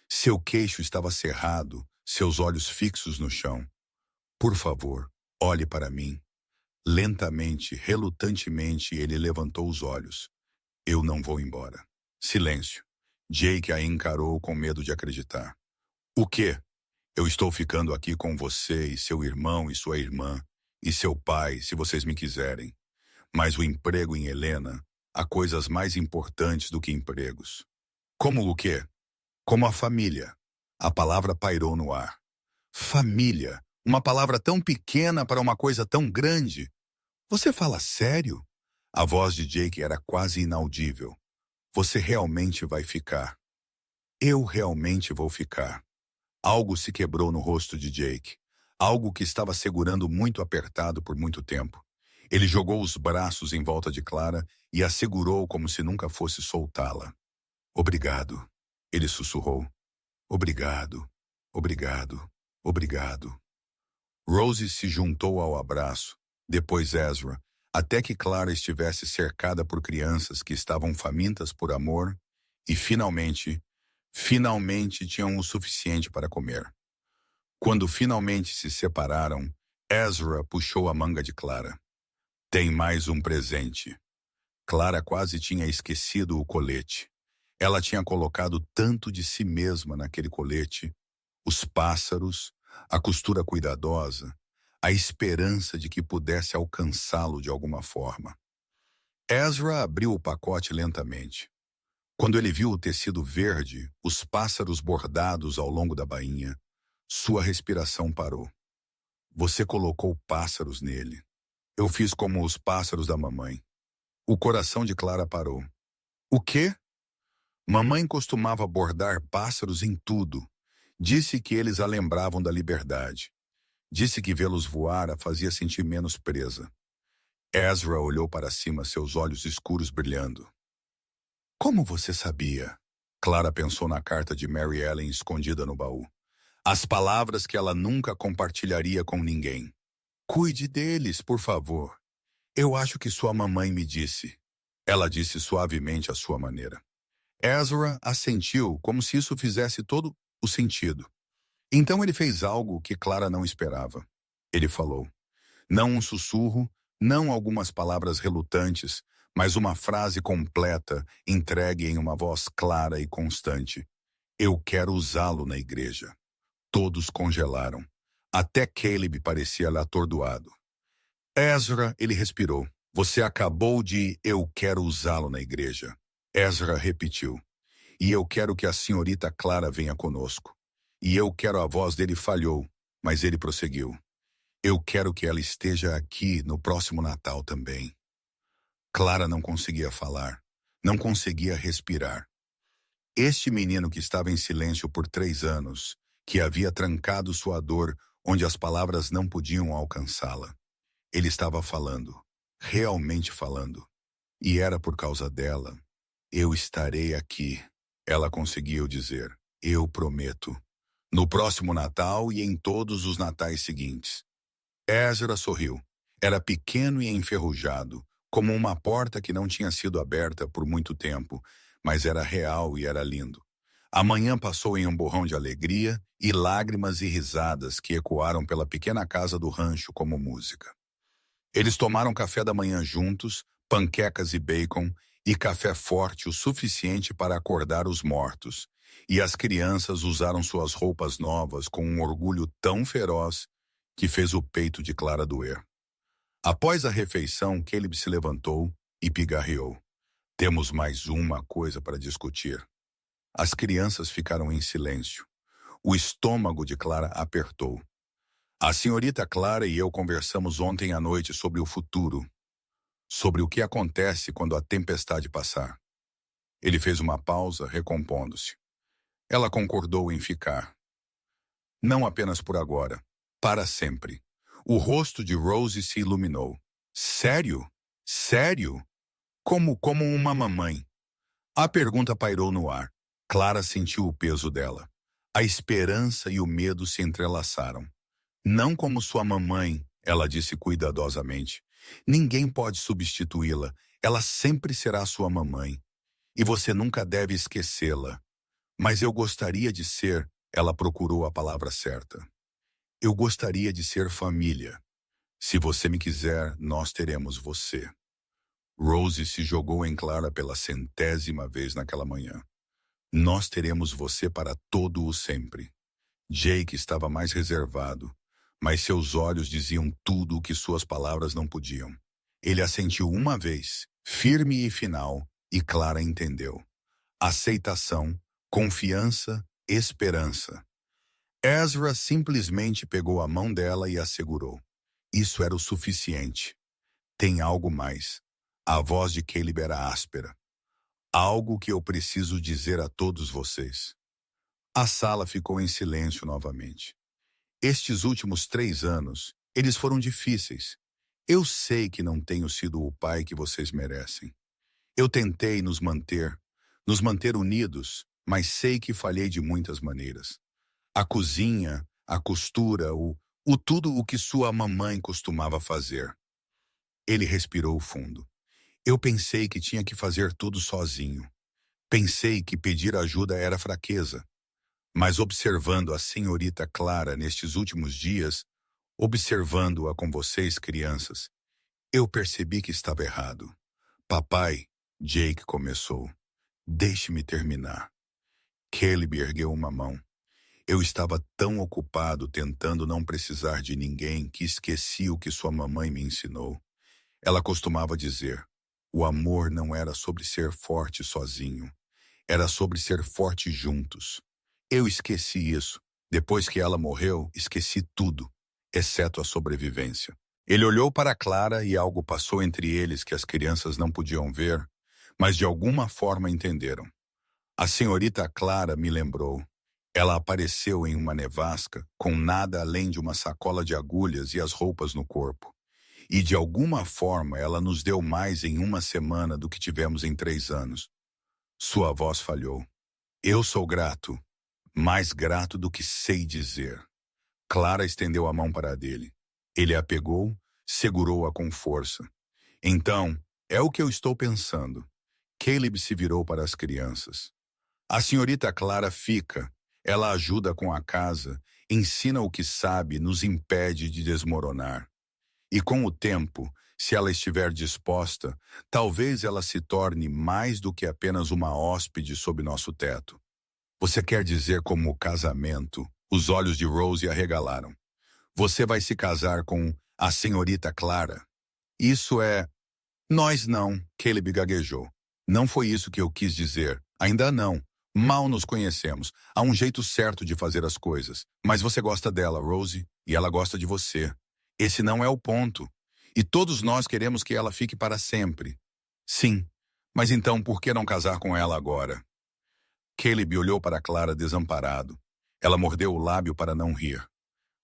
Seu queixo estava cerrado, seus olhos fixos no chão. Por favor, olhe para mim. Lentamente, relutantemente, ele levantou os olhos. Eu não vou embora. Silêncio. Jake a encarou com medo de acreditar. O quê? Eu estou ficando aqui com você e seu irmão e sua irmã e seu pai, se vocês me quiserem. Mas o emprego em Helena, há coisas mais importantes do que empregos. Como o quê? Como a família. A palavra pairou no ar. Família. Uma palavra tão pequena para uma coisa tão grande. Você fala sério? A voz de Jake era quase inaudível. Você realmente vai ficar. Eu realmente vou ficar. Algo se quebrou no rosto de Jake. Algo que estava segurando muito apertado por muito tempo. Ele jogou os braços em volta de Clara e a segurou como se nunca fosse soltá-la. Obrigado, ele sussurrou. Obrigado, obrigado, obrigado. Rose se juntou ao abraço, depois Ezra, até que Clara estivesse cercada por crianças que estavam famintas por amor e finalmente tinham o suficiente para comer. Quando finalmente se separaram, Ezra puxou a manga de Clara. Tem mais um presente. Clara quase tinha esquecido o colete. Ela tinha colocado tanto de si mesma naquele colete, os pássaros, a costura cuidadosa, a esperança de que pudesse alcançá-lo de alguma forma. Ezra abriu o pacote lentamente. Quando ele viu o tecido verde, os pássaros bordados ao longo da bainha, sua respiração parou. Você colocou pássaros nele. Eu fiz como os pássaros da mamãe. O coração de Clara parou. O quê? Mamãe costumava bordar pássaros em tudo. Disse que eles a lembravam da liberdade. Disse que vê-los voar a fazia sentir menos presa. Ezra olhou para cima, seus olhos escuros brilhando. Como você sabia? Clara pensou na carta de Mary Ellen escondida no baú. As palavras que ela nunca compartilharia com ninguém. Cuide deles, por favor. Eu acho que sua mamãe me disse. Ela disse suavemente à sua maneira. Ezra assentiu como se isso fizesse todo o sentido. Então ele fez algo que Clara não esperava. Ele falou. Não um sussurro, não algumas palavras relutantes, mas uma frase completa, entregue em uma voz clara e constante. Eu quero usá-lo na igreja. Todos congelaram. Até Caleb parecia atordoado. Ezra, ele respirou. Você acabou de eu quero usá-lo na igreja. Ezra repetiu. E eu quero que a senhorita Clara venha conosco. E eu quero a voz dele falhou, mas ele prosseguiu. Eu quero que ela esteja aqui no próximo Natal também. Clara não conseguia falar, não conseguia respirar. Este menino que estava em silêncio por 3 anos, que havia trancado sua dor onde as palavras não podiam alcançá-la. Ele estava falando, realmente falando. E era por causa dela. Eu estarei aqui. Ela conseguiu dizer, eu prometo. No próximo Natal e em todos os natais seguintes. Ezra sorriu. Era pequeno e enferrujado, como uma porta que não tinha sido aberta por muito tempo, mas era real e era lindo. A manhã passou em um borrão de alegria e lágrimas e risadas que ecoaram pela pequena casa do rancho como música. Eles tomaram café da manhã juntos, panquecas e bacon, e café forte o suficiente para acordar os mortos. E as crianças usaram suas roupas novas com um orgulho tão feroz que fez o peito de Clara doer. Após a refeição, Caleb se levantou e pigarreou. Temos mais uma coisa para discutir. As crianças ficaram em silêncio. O estômago de Clara apertou. A senhorita Clara e eu conversamos ontem à noite sobre o futuro. Sobre o que acontece quando a tempestade passar. Ele fez uma pausa, recompondo-se. Ela concordou em ficar. Não apenas por agora, para sempre. O rosto de Rose se iluminou. Sério? Sério? Como uma mamãe? A pergunta pairou no ar. Clara sentiu o peso dela. A esperança e o medo se entrelaçaram. Não como sua mamãe, ela disse cuidadosamente. Ninguém pode substituí-la. Ela sempre será sua mamãe. E você nunca deve esquecê-la. Mas eu gostaria de ser, ela procurou a palavra certa. Eu gostaria de ser família. Se você me quiser, nós teremos você. Rose se jogou em Clara pela 100ª vez naquela manhã. Nós teremos você para todo o sempre. Jake estava mais reservado, mas seus olhos diziam tudo o que suas palavras não podiam. Ele assentiu uma vez, firme e final, e Clara entendeu. Aceitação, confiança, esperança. Ezra simplesmente pegou a mão dela e a segurou. Isso era o suficiente. Tem algo mais. A voz de Caleb era áspera. Algo que eu preciso dizer a todos vocês. A sala ficou em silêncio novamente. Estes últimos 3 anos, eles foram difíceis. Eu sei que não tenho sido o pai que vocês merecem. Eu tentei nos manter unidos, mas sei que falhei de muitas maneiras. A cozinha, a costura, o tudo o que sua mamãe costumava fazer. Ele respirou fundo. Eu pensei que tinha que fazer tudo sozinho. Pensei que pedir ajuda era fraqueza. Mas observando a senhorita Clara nestes últimos dias, observando-a com vocês, crianças, eu percebi que estava errado. Papai, Jake começou. Deixe-me terminar. Caleb ergueu uma mão. Eu estava tão ocupado tentando não precisar de ninguém que esqueci o que sua mamãe me ensinou. Ela costumava dizer, o amor não era sobre ser forte sozinho, era sobre ser forte juntos. Eu esqueci isso. Depois que ela morreu, esqueci tudo, exceto a sobrevivência. Ele olhou para Clara e algo passou entre eles que as crianças não podiam ver, mas de alguma forma entenderam. A senhorita Clara me lembrou. Ela apareceu em uma nevasca, com nada além de uma sacola de agulhas e as roupas no corpo. E de alguma forma ela nos deu mais em uma semana do que tivemos em 3 anos. Sua voz falhou. Eu sou grato, mais grato do que sei dizer. Clara estendeu a mão para a dele. Ele a pegou, segurou-a com força. Então, é o que eu estou pensando. Caleb se virou para as crianças. A senhorita Clara fica. Ela ajuda com a casa, ensina o que sabe, nos impede de desmoronar. E com o tempo, se ela estiver disposta, talvez ela se torne mais do que apenas uma hóspede sob nosso teto. Você quer dizer como o casamento? Os olhos de Rose arregalaram. Você vai se casar com a senhorita Clara? Isso é... Nós não, Caleb gaguejou. Não foi isso que eu quis dizer. Ainda não. Mal nos conhecemos. Há um jeito certo de fazer as coisas. Mas você gosta dela, Rose, e ela gosta de você. Esse não é o ponto. E todos nós queremos que ela fique para sempre. Sim, mas então por que não casar com ela agora? Caleb olhou para Clara desamparado. Ela mordeu o lábio para não rir.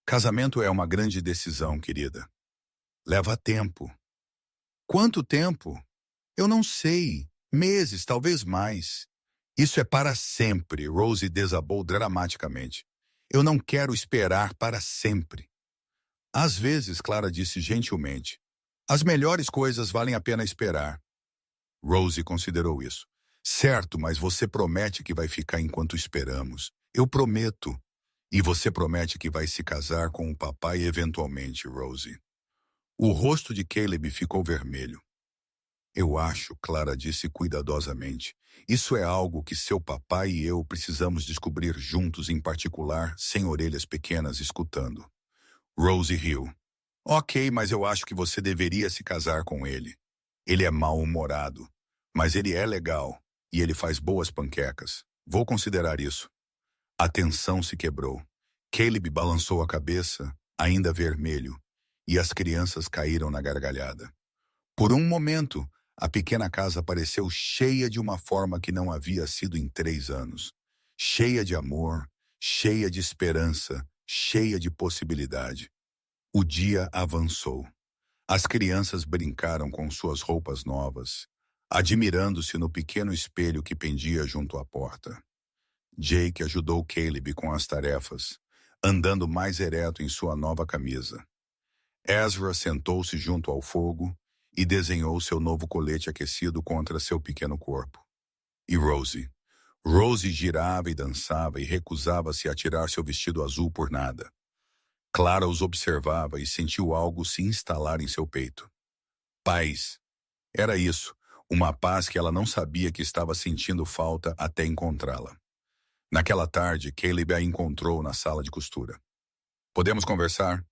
Casamento é uma grande decisão, querida. Leva tempo. Quanto tempo? Eu não sei. Meses, talvez mais. Isso é para sempre, Rose desabou dramaticamente. Eu não quero esperar para sempre. Às vezes, Clara disse gentilmente, as melhores coisas valem a pena esperar. Rose considerou isso. Certo, mas você promete que vai ficar enquanto esperamos. Eu prometo. E você promete que vai se casar com o papai eventualmente, Rose. O rosto de Caleb ficou vermelho. Eu acho, Clara disse cuidadosamente, isso é algo que seu papai e eu precisamos descobrir juntos, em particular, sem orelhas pequenas escutando. Rose riu. Ok, mas eu acho que você deveria se casar com ele. Ele é mal-humorado, mas ele é legal e ele faz boas panquecas. Vou considerar isso. A tensão se quebrou. Caleb balançou a cabeça, ainda vermelho, e as crianças caíram na gargalhada. Por um momento, a pequena casa pareceu cheia de uma forma que não havia sido em 3 anos. Cheia de amor, cheia de esperança, cheia de possibilidade. O dia avançou. As crianças brincaram com suas roupas novas, admirando-se no pequeno espelho que pendia junto à porta. Jake ajudou Caleb com as tarefas, andando mais ereto em sua nova camisa. Ezra sentou-se junto ao fogo e desenhou seu novo colete aquecido contra seu pequeno corpo. E Rose? Rose girava e dançava e recusava-se a tirar seu vestido azul por nada. Clara os observava e sentiu algo se instalar em seu peito. Paz. Era isso, uma paz que ela não sabia que estava sentindo falta até encontrá-la. Naquela tarde, Caleb a encontrou na sala de costura. Podemos conversar?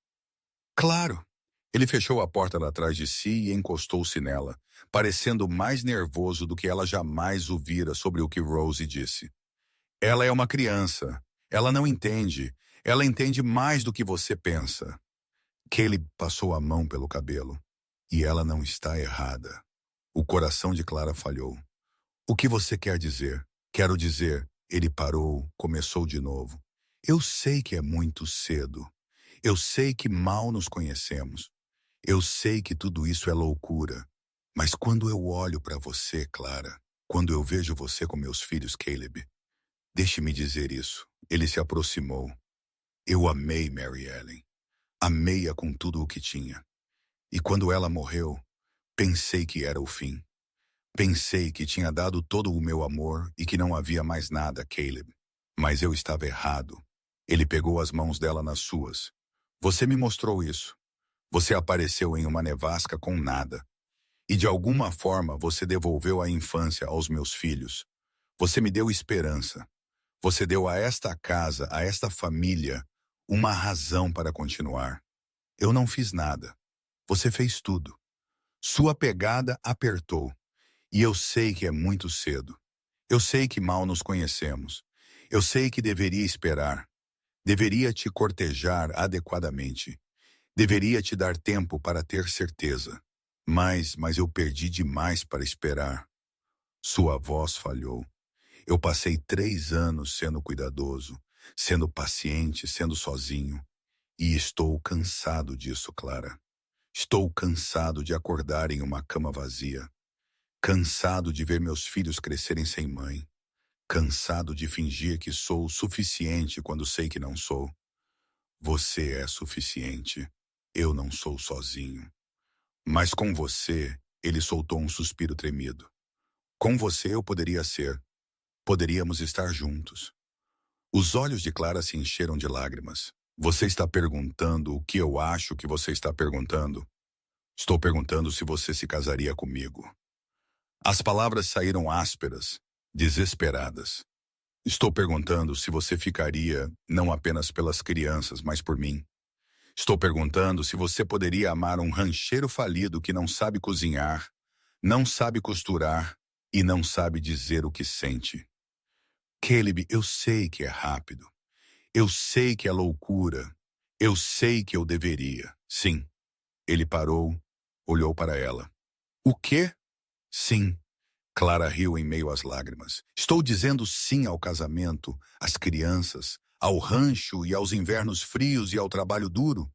Claro. Ele fechou a porta atrás de si e encostou-se nela, parecendo mais nervoso do que ela jamais o vira sobre o que Rosie disse. Ela é uma criança. Ela não entende. Ela entende mais do que você pensa. Caleb passou a mão pelo cabelo. E ela não está errada. O coração de Clara falhou. O que você quer dizer? Quero dizer, ele parou, começou de novo. Eu sei que é muito cedo. Eu sei que mal nos conhecemos. Eu sei que tudo isso é loucura. Mas quando eu olho para você, Clara, quando eu vejo você com meus filhos, Caleb, deixe-me dizer isso. Ele se aproximou. Eu amei Mary Ellen. Amei-a com tudo o que tinha. E quando ela morreu, pensei que era o fim. Pensei que tinha dado todo o meu amor e que não havia mais nada, Caleb. Mas eu estava errado. Ele pegou as mãos dela nas suas. Você me mostrou isso. Você apareceu em uma nevasca com nada. E de alguma forma você devolveu a infância aos meus filhos. Você me deu esperança. Você deu a esta casa, a esta família, uma razão para continuar. Eu não fiz nada. Você fez tudo. Sua pegada apertou. E eu sei que é muito cedo. Eu sei que mal nos conhecemos. Eu sei que deveria esperar. Deveria te cortejar adequadamente. Deveria te dar tempo para ter certeza. Mas eu perdi demais para esperar. Sua voz falhou. Eu passei 3 anos sendo cuidadoso, sendo paciente, sendo sozinho. E estou cansado disso, Clara. Estou cansado de acordar em uma cama vazia. Cansado de ver meus filhos crescerem sem mãe. Cansado de fingir que sou o suficiente quando sei que não sou. Você é suficiente. Eu não sou sozinho. Mas com você, ele soltou um suspiro tremido. Com você eu poderia ser. Poderíamos estar juntos. Os olhos de Clara se encheram de lágrimas. Você está perguntando o que eu acho que você está perguntando? Estou perguntando se você se casaria comigo. As palavras saíram ásperas, desesperadas. Estou perguntando se você ficaria não apenas pelas crianças, mas por mim. Estou perguntando se você poderia amar um rancheiro falido que não sabe cozinhar, não sabe costurar e não sabe dizer o que sente. Caleb, eu sei que é rápido. Eu sei que é loucura. Eu sei que eu deveria. Sim. Ele parou, olhou para ela. O quê? Sim. Clara riu em meio às lágrimas. Estou dizendo sim ao casamento, às crianças, ao rancho e aos invernos frios e ao trabalho duro.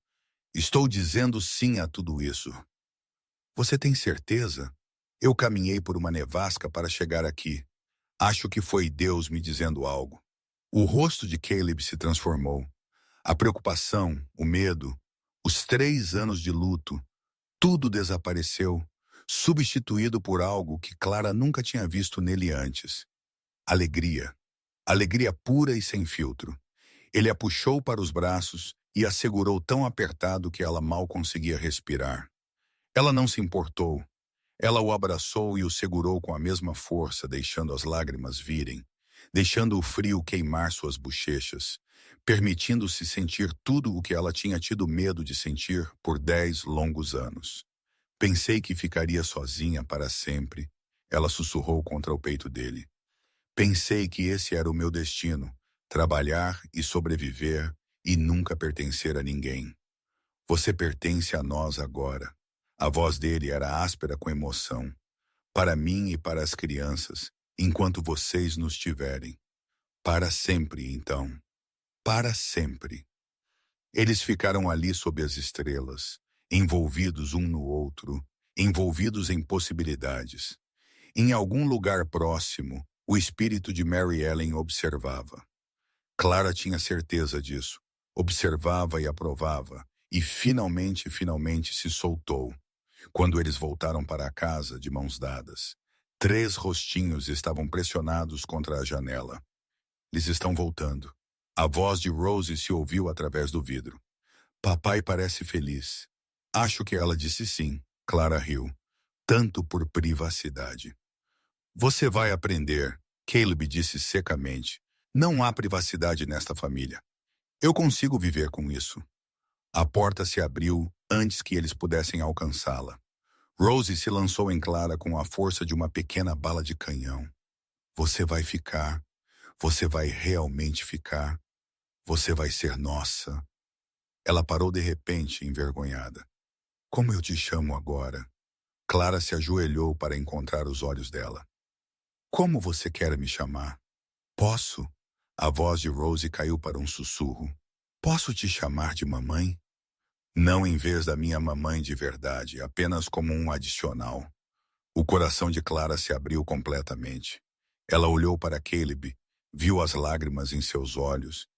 Estou dizendo sim a tudo isso. Você tem certeza? Eu caminhei por uma nevasca para chegar aqui. Acho que foi Deus me dizendo algo. O rosto de Caleb se transformou. A preocupação, o medo, os 3 anos de luto, tudo desapareceu, substituído por algo que Clara nunca tinha visto nele antes. Alegria. Alegria pura e sem filtro. Ele a puxou para os braços e a segurou tão apertado que ela mal conseguia respirar. Ela não se importou. Ela o abraçou e o segurou com a mesma força, deixando as lágrimas virem, deixando o frio queimar suas bochechas, permitindo-se sentir tudo o que ela tinha tido medo de sentir por 10 longos anos. Pensei que ficaria sozinha para sempre, ela sussurrou contra o peito dele. Pensei que esse era o meu destino, trabalhar e sobreviver e nunca pertencer a ninguém. Você pertence a nós agora. A voz dele era áspera com emoção. Para mim e para as crianças, enquanto vocês nos tiverem. Para sempre, então. Para sempre. Eles ficaram ali sob as estrelas, envolvidos um no outro, envolvidos em possibilidades. Em algum lugar próximo, o espírito de Mary Ellen observava. Clara tinha certeza disso. Observava e aprovava, e finalmente se soltou. Quando eles voltaram para a casa, de mãos dadas, 3 rostinhos estavam pressionados contra a janela. Eles estão voltando. A voz de Rosie se ouviu através do vidro. Papai parece feliz. Acho que ela disse sim. Clara riu. Tanto por privacidade. Você vai aprender, Caleb disse secamente. Não há privacidade nesta família. Eu consigo viver com isso. A porta se abriu antes que eles pudessem alcançá-la. Rosie se lançou em Clara com a força de uma pequena bala de canhão. Você vai ficar. Você vai realmente ficar. Você vai ser nossa. Ela parou de repente, envergonhada. Como eu te chamo agora? Clara se ajoelhou para encontrar os olhos dela. Como você quer me chamar? Posso? A voz de Rosie caiu para um sussurro. Posso te chamar de mamãe? Não em vez da minha mamãe de verdade, apenas como um adicional. O coração de Clara se abriu completamente. Ela olhou para Caleb, viu as lágrimas em seus olhos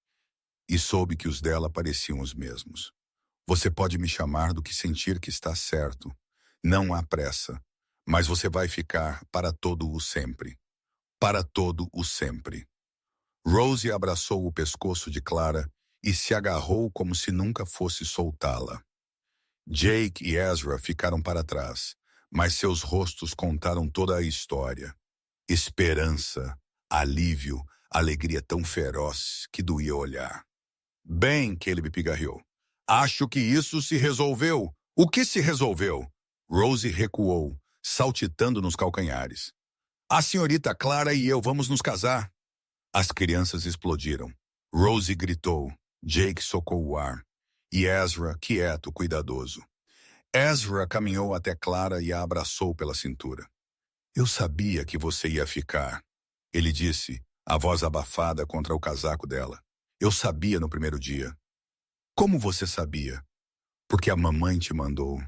e soube que os dela pareciam os mesmos. Você pode me chamar do que sentir que está certo. Não há pressa, mas você vai ficar para todo o sempre. Para todo o sempre. Rosie abraçou o pescoço de Clara e se agarrou como se nunca fosse soltá-la. Jake e Ezra ficaram para trás, mas seus rostos contaram toda a história. Esperança, alívio, alegria tão feroz que doía olhar. Bem, Caleb pigarreou. Acho que isso se resolveu. O que se resolveu? Rosie recuou, saltitando nos calcanhares. A senhorita Clara e eu vamos nos casar. As crianças explodiram. Rosie gritou. Jake socou o ar. E Ezra, quieto, cuidadoso. Ezra caminhou até Clara e a abraçou pela cintura. Eu sabia que você ia ficar, ele disse, a voz abafada contra o casaco dela. Eu sabia no primeiro dia. Como você sabia? Porque a mamãe te mandou.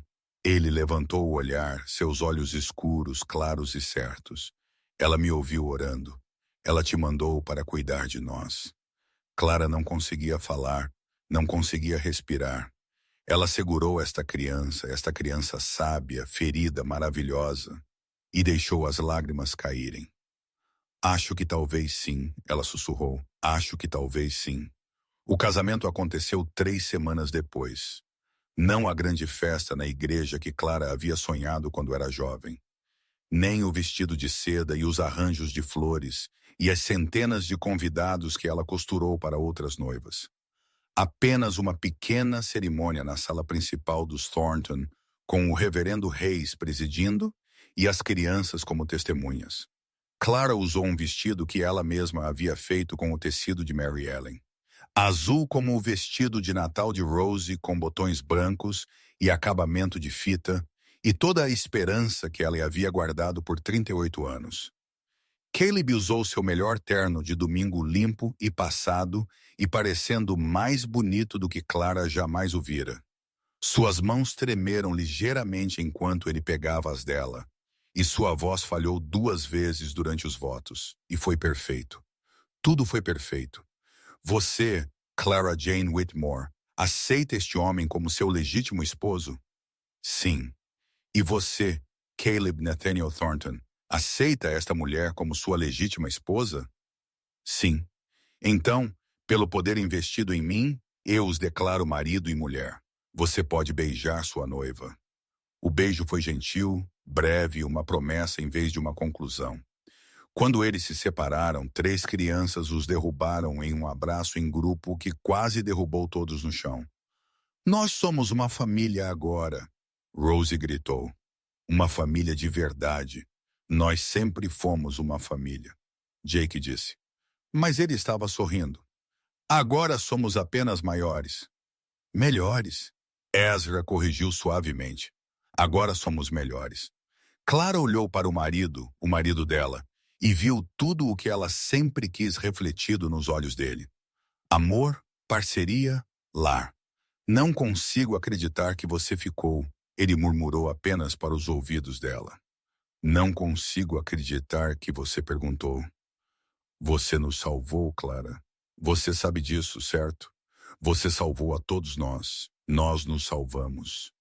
Ele levantou o olhar, seus olhos escuros, claros e certos. Ela me ouviu orando. Ela te mandou para cuidar de nós. Clara não conseguia falar, não conseguia respirar. Ela segurou esta criança sábia, ferida, maravilhosa, e deixou as lágrimas caírem. Acho que talvez sim, ela sussurrou. Acho que talvez sim. O casamento aconteceu 3 semanas depois. Não a grande festa na igreja que Clara havia sonhado quando era jovem. Nem o vestido de seda e os arranjos de flores e as centenas de convidados que ela costurou para outras noivas. Apenas uma pequena cerimônia na sala principal dos Thornton, com o reverendo Hayes presidindo e as crianças como testemunhas. Clara usou um vestido que ela mesma havia feito com o tecido de Mary Ellen. Azul como o vestido de Natal de Rosie, com botões brancos e acabamento de fita, e toda a esperança que ela havia guardado por 38 anos. Caleb usou seu melhor terno de domingo limpo e passado e parecendo mais bonito do que Clara jamais o vira. Suas mãos tremeram ligeiramente enquanto ele pegava as dela, e sua voz falhou 2 vezes durante os votos, e foi perfeito. Tudo foi perfeito. Você, Clara Jane Whitmore, aceita este homem como seu legítimo esposo? Sim. E você, Caleb Nathaniel Thornton, aceita esta mulher como sua legítima esposa? Sim. Então, pelo poder investido em mim, eu os declaro marido e mulher. Você pode beijar sua noiva. O beijo foi gentil, breve, uma promessa em vez de uma conclusão. Quando eles se separaram, 3 crianças os derrubaram em um abraço em grupo que quase derrubou todos no chão. Nós somos uma família agora, Rosie gritou. Uma família de verdade. Nós sempre fomos uma família, Jake disse. Mas ele estava sorrindo. Agora somos apenas maiores. Melhores? Ezra corrigiu suavemente. Agora somos melhores. Clara olhou para o marido dela, e viu tudo o que ela sempre quis refletido nos olhos dele. Amor, parceria, lar. Não consigo acreditar que você ficou, ele murmurou apenas para os ouvidos dela. Não consigo acreditar que você perguntou. Você nos salvou, Clara. Você sabe disso, certo? Você salvou a todos nós. Nós nos salvamos.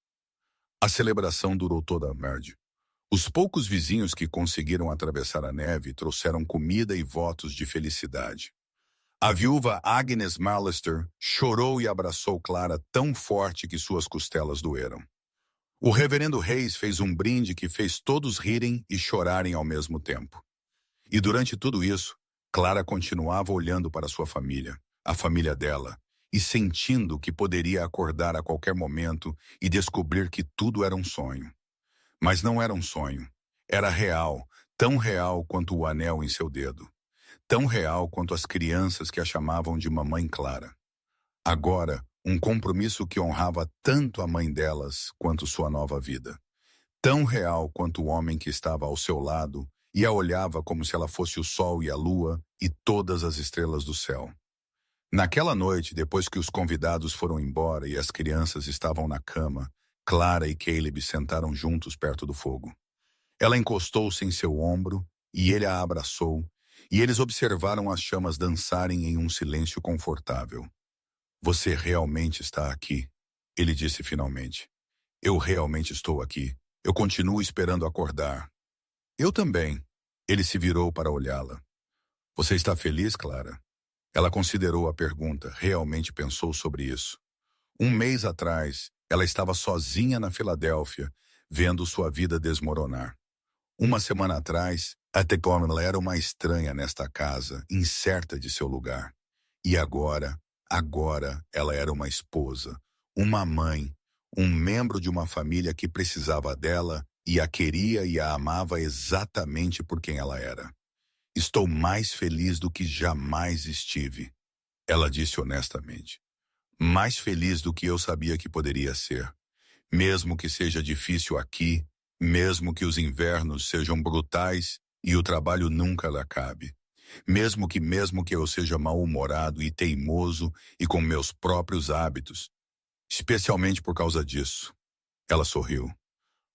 A celebração durou toda a tarde. Os poucos vizinhos que conseguiram atravessar a neve trouxeram comida e votos de felicidade. A viúva Agnes Mallister chorou e abraçou Clara tão forte que suas costelas doeram. O reverendo Hayes fez um brinde que fez todos rirem e chorarem ao mesmo tempo. E durante tudo isso, Clara continuava olhando para sua família, a família dela, e sentindo que poderia acordar a qualquer momento e descobrir que tudo era um sonho. Mas não era um sonho. Era real, tão real quanto o anel em seu dedo. Tão real quanto as crianças que a chamavam de Mamãe Clara. Agora, um compromisso que honrava tanto a mãe delas quanto sua nova vida. Tão real quanto o homem que estava ao seu lado e a olhava como se ela fosse o sol e a lua e todas as estrelas do céu. Naquela noite, depois que os convidados foram embora e as crianças estavam na cama, Clara e Caleb sentaram juntos perto do fogo. Ela encostou-se em seu ombro e ele a abraçou, e eles observaram as chamas dançarem em um silêncio confortável. Você realmente está aqui, ele disse finalmente. Eu realmente estou aqui. Eu continuo esperando acordar. Eu também. Ele se virou para olhá-la. Você está feliz, Clara? Ela considerou a pergunta, realmente pensou sobre isso. Um mês atrás, ela estava sozinha na Filadélfia, vendo sua vida desmoronar. Uma semana atrás, até como ela era uma estranha nesta casa, incerta de seu lugar. E agora ela era uma esposa, uma mãe, um membro de uma família que precisava dela e a queria e a amava exatamente por quem ela era. Estou mais feliz do que jamais estive, ela disse honestamente. Mais feliz do que eu sabia que poderia ser. Mesmo que seja difícil aqui, mesmo que os invernos sejam brutais e o trabalho nunca lhe acabe. Mesmo que eu seja mal-humorado e teimoso e com meus próprios hábitos. Especialmente por causa disso. Ela sorriu.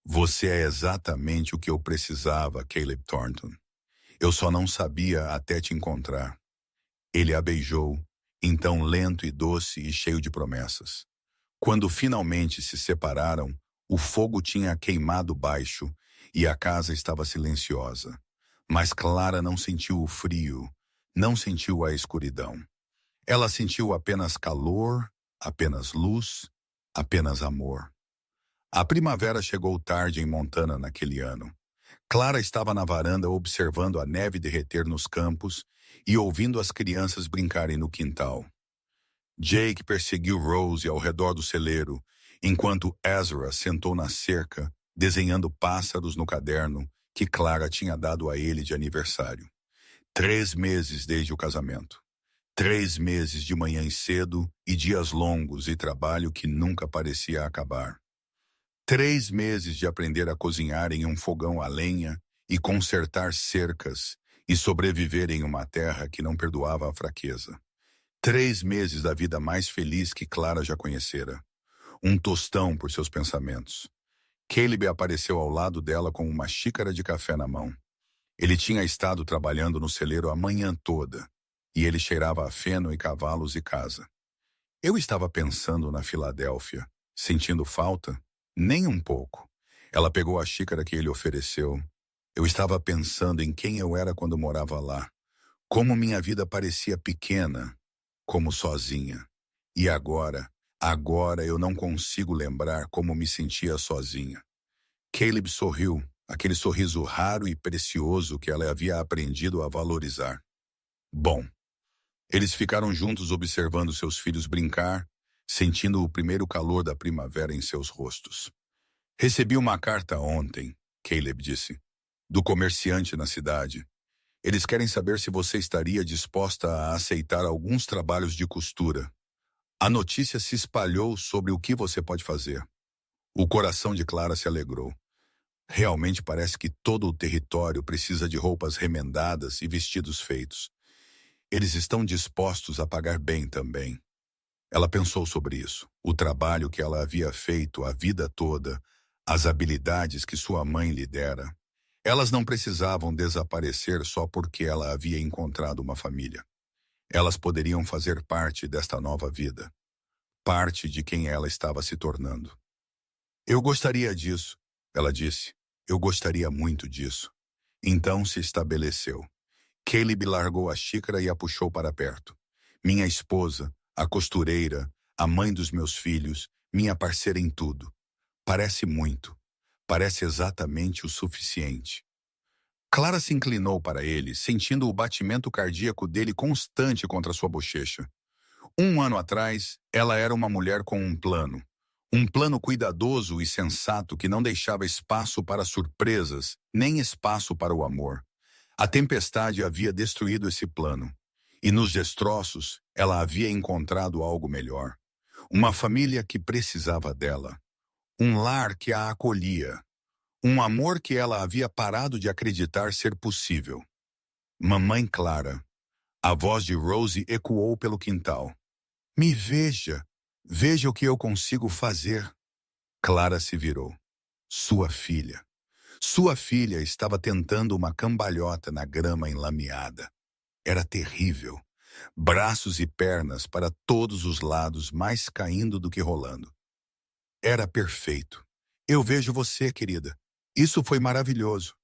Você é exatamente o que eu precisava, Caleb Thornton. Eu só não sabia até te encontrar. Ele a beijou, então lento e doce e cheio de promessas. Quando finalmente se separaram, o fogo tinha queimado baixo e a casa estava silenciosa. Mas Clara não sentiu o frio, não sentiu a escuridão. Ela sentiu apenas calor, apenas luz, apenas amor. A primavera chegou tarde em Montana naquele ano. Clara estava na varanda observando a neve derreter nos campos e ouvindo as crianças brincarem no quintal. Jake perseguiu Rose ao redor do celeiro, enquanto Ezra sentou na cerca, desenhando pássaros no caderno que Clara tinha dado a ele de aniversário. 3 meses desde o casamento. 3 meses de manhãs cedo e dias longos e trabalho que nunca parecia acabar. 3 meses de aprender a cozinhar em um fogão a lenha e consertar cercas e sobreviver em uma terra que não perdoava a fraqueza. 3 meses da vida mais feliz que Clara já conhecera. Um tostão por seus pensamentos. Caleb apareceu ao lado dela com uma xícara de café na mão. Ele tinha estado trabalhando no celeiro a manhã toda, e ele cheirava a feno e cavalos e casa. Eu estava pensando na Filadélfia, sentindo falta? Nem um pouco. Ela pegou a xícara que ele ofereceu. Eu estava pensando em quem eu era quando morava lá. Como minha vida parecia pequena, como sozinha. E agora eu não consigo lembrar como me sentia sozinha. Caleb sorriu, aquele sorriso raro e precioso que ela havia aprendido a valorizar. Bom, eles ficaram juntos observando seus filhos brincar, sentindo o primeiro calor da primavera em seus rostos. Recebi uma carta ontem, Caleb disse, do comerciante na cidade. Eles querem saber se você estaria disposta a aceitar alguns trabalhos de costura. A notícia se espalhou sobre o que você pode fazer. O coração de Clara se alegrou. Realmente parece que todo o território precisa de roupas remendadas e vestidos feitos. Eles estão dispostos a pagar bem também. Ela pensou sobre isso, o trabalho que ela havia feito a vida toda, as habilidades que sua mãe lhe dera. Elas não precisavam desaparecer só porque ela havia encontrado uma família. Elas poderiam fazer parte desta nova vida, parte de quem ela estava se tornando. Eu gostaria disso, ela disse. Eu gostaria muito disso. Então se estabeleceu. Caleb largou a xícara e a puxou para perto. Minha esposa, a costureira, a mãe dos meus filhos, minha parceira em tudo. Parece muito. Parece exatamente o suficiente. Clara se inclinou para ele, sentindo o batimento cardíaco dele constante contra sua bochecha. 1 ano atrás, ela era uma mulher com um plano. Um plano cuidadoso e sensato que não deixava espaço para surpresas, nem espaço para o amor. A tempestade havia destruído esse plano. E nos destroços, ela havia encontrado algo melhor. Uma família que precisava dela. Um lar que a acolhia. Um amor que ela havia parado de acreditar ser possível. Mamãe Clara. A voz de Rosie ecoou pelo quintal. Me veja. Veja o que eu consigo fazer. Clara se virou. Sua filha. Sua filha estava tentando uma cambalhota na grama enlameada. Era terrível. Braços e pernas para todos os lados, mais caindo do que rolando. Era perfeito. Eu vejo você, querida. Isso foi maravilhoso.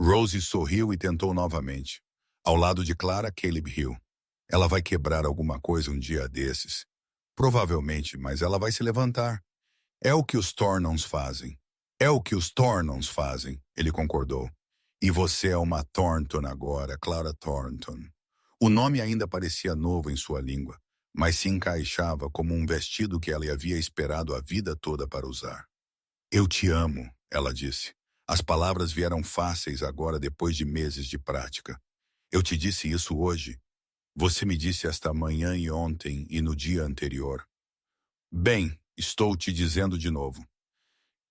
Rosie sorriu e tentou novamente. Ao lado de Clara, Caleb riu. Ela vai quebrar alguma coisa um dia desses. Provavelmente, mas ela vai se levantar. É o que os Thorntons fazem. É o que os Thorntons fazem, ele concordou. E você é uma Thornton agora, Clara Thornton. O nome ainda parecia novo em sua língua, mas se encaixava como um vestido que ela havia esperado a vida toda para usar. Eu te amo, ela disse. As palavras vieram fáceis agora depois de meses de prática. Eu te disse isso hoje. Você me disse esta manhã e ontem e no dia anterior. Bem, estou te dizendo de novo.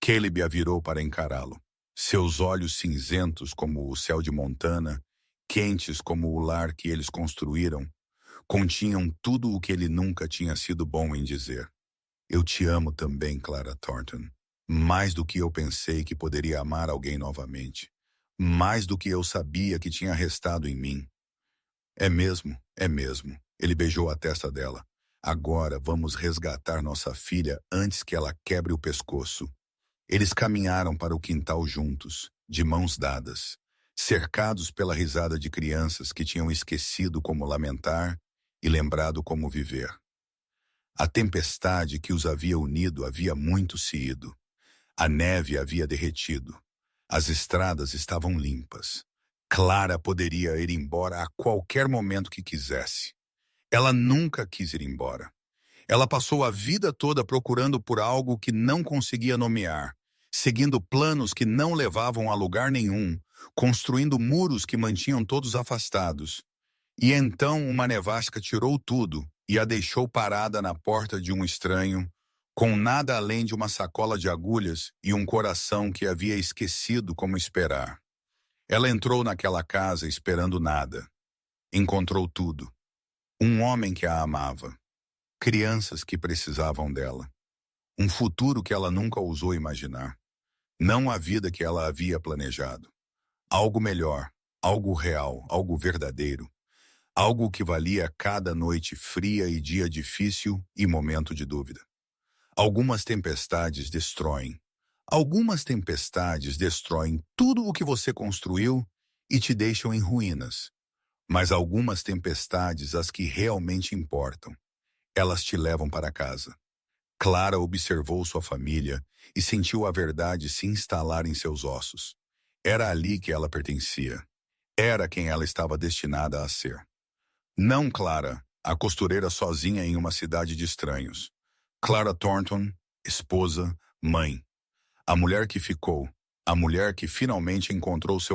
Caleb a virou para encará-lo. Seus olhos cinzentos como o céu de Montana, quentes como o lar que eles construíram, continham tudo o que ele nunca tinha sido bom em dizer. Eu te amo também, Clara Thornton. Mais do que eu pensei que poderia amar alguém novamente. Mais do que eu sabia que tinha restado em mim. É mesmo, é mesmo. Ele beijou a testa dela. Agora vamos resgatar nossa filha antes que ela quebre o pescoço. Eles caminharam para o quintal juntos, de mãos dadas, cercados pela risada de crianças que tinham esquecido como lamentar e lembrado como viver. A tempestade que os havia unido havia muito se ido. A neve havia derretido. As estradas estavam limpas. Clara poderia ir embora a qualquer momento que quisesse. Ela nunca quis ir embora. Ela passou a vida toda procurando por algo que não conseguia nomear, seguindo planos que não levavam a lugar nenhum, construindo muros que mantinham todos afastados. E então uma nevasca tirou tudo e a deixou parada na porta de um estranho, com nada além de uma sacola de agulhas e um coração que havia esquecido como esperar. Ela entrou naquela casa esperando nada. Encontrou tudo. Um homem que a amava. Crianças que precisavam dela. Um futuro que ela nunca ousou imaginar. Não a vida que ela havia planejado. Algo melhor, algo real, algo verdadeiro. Algo que valia cada noite fria e dia difícil e momento de dúvida. Algumas tempestades destroem. Algumas tempestades destroem tudo o que você construiu e te deixam em ruínas. Mas algumas tempestades, as que realmente importam, elas te levam para casa. Clara observou sua família e sentiu a verdade se instalar em seus ossos. Era ali que ela pertencia. Era quem ela estava destinada a ser. Não Clara, a costureira sozinha em uma cidade de estranhos. Clara Thornton, esposa, mãe. A mulher que ficou. A mulher que finalmente encontrou seu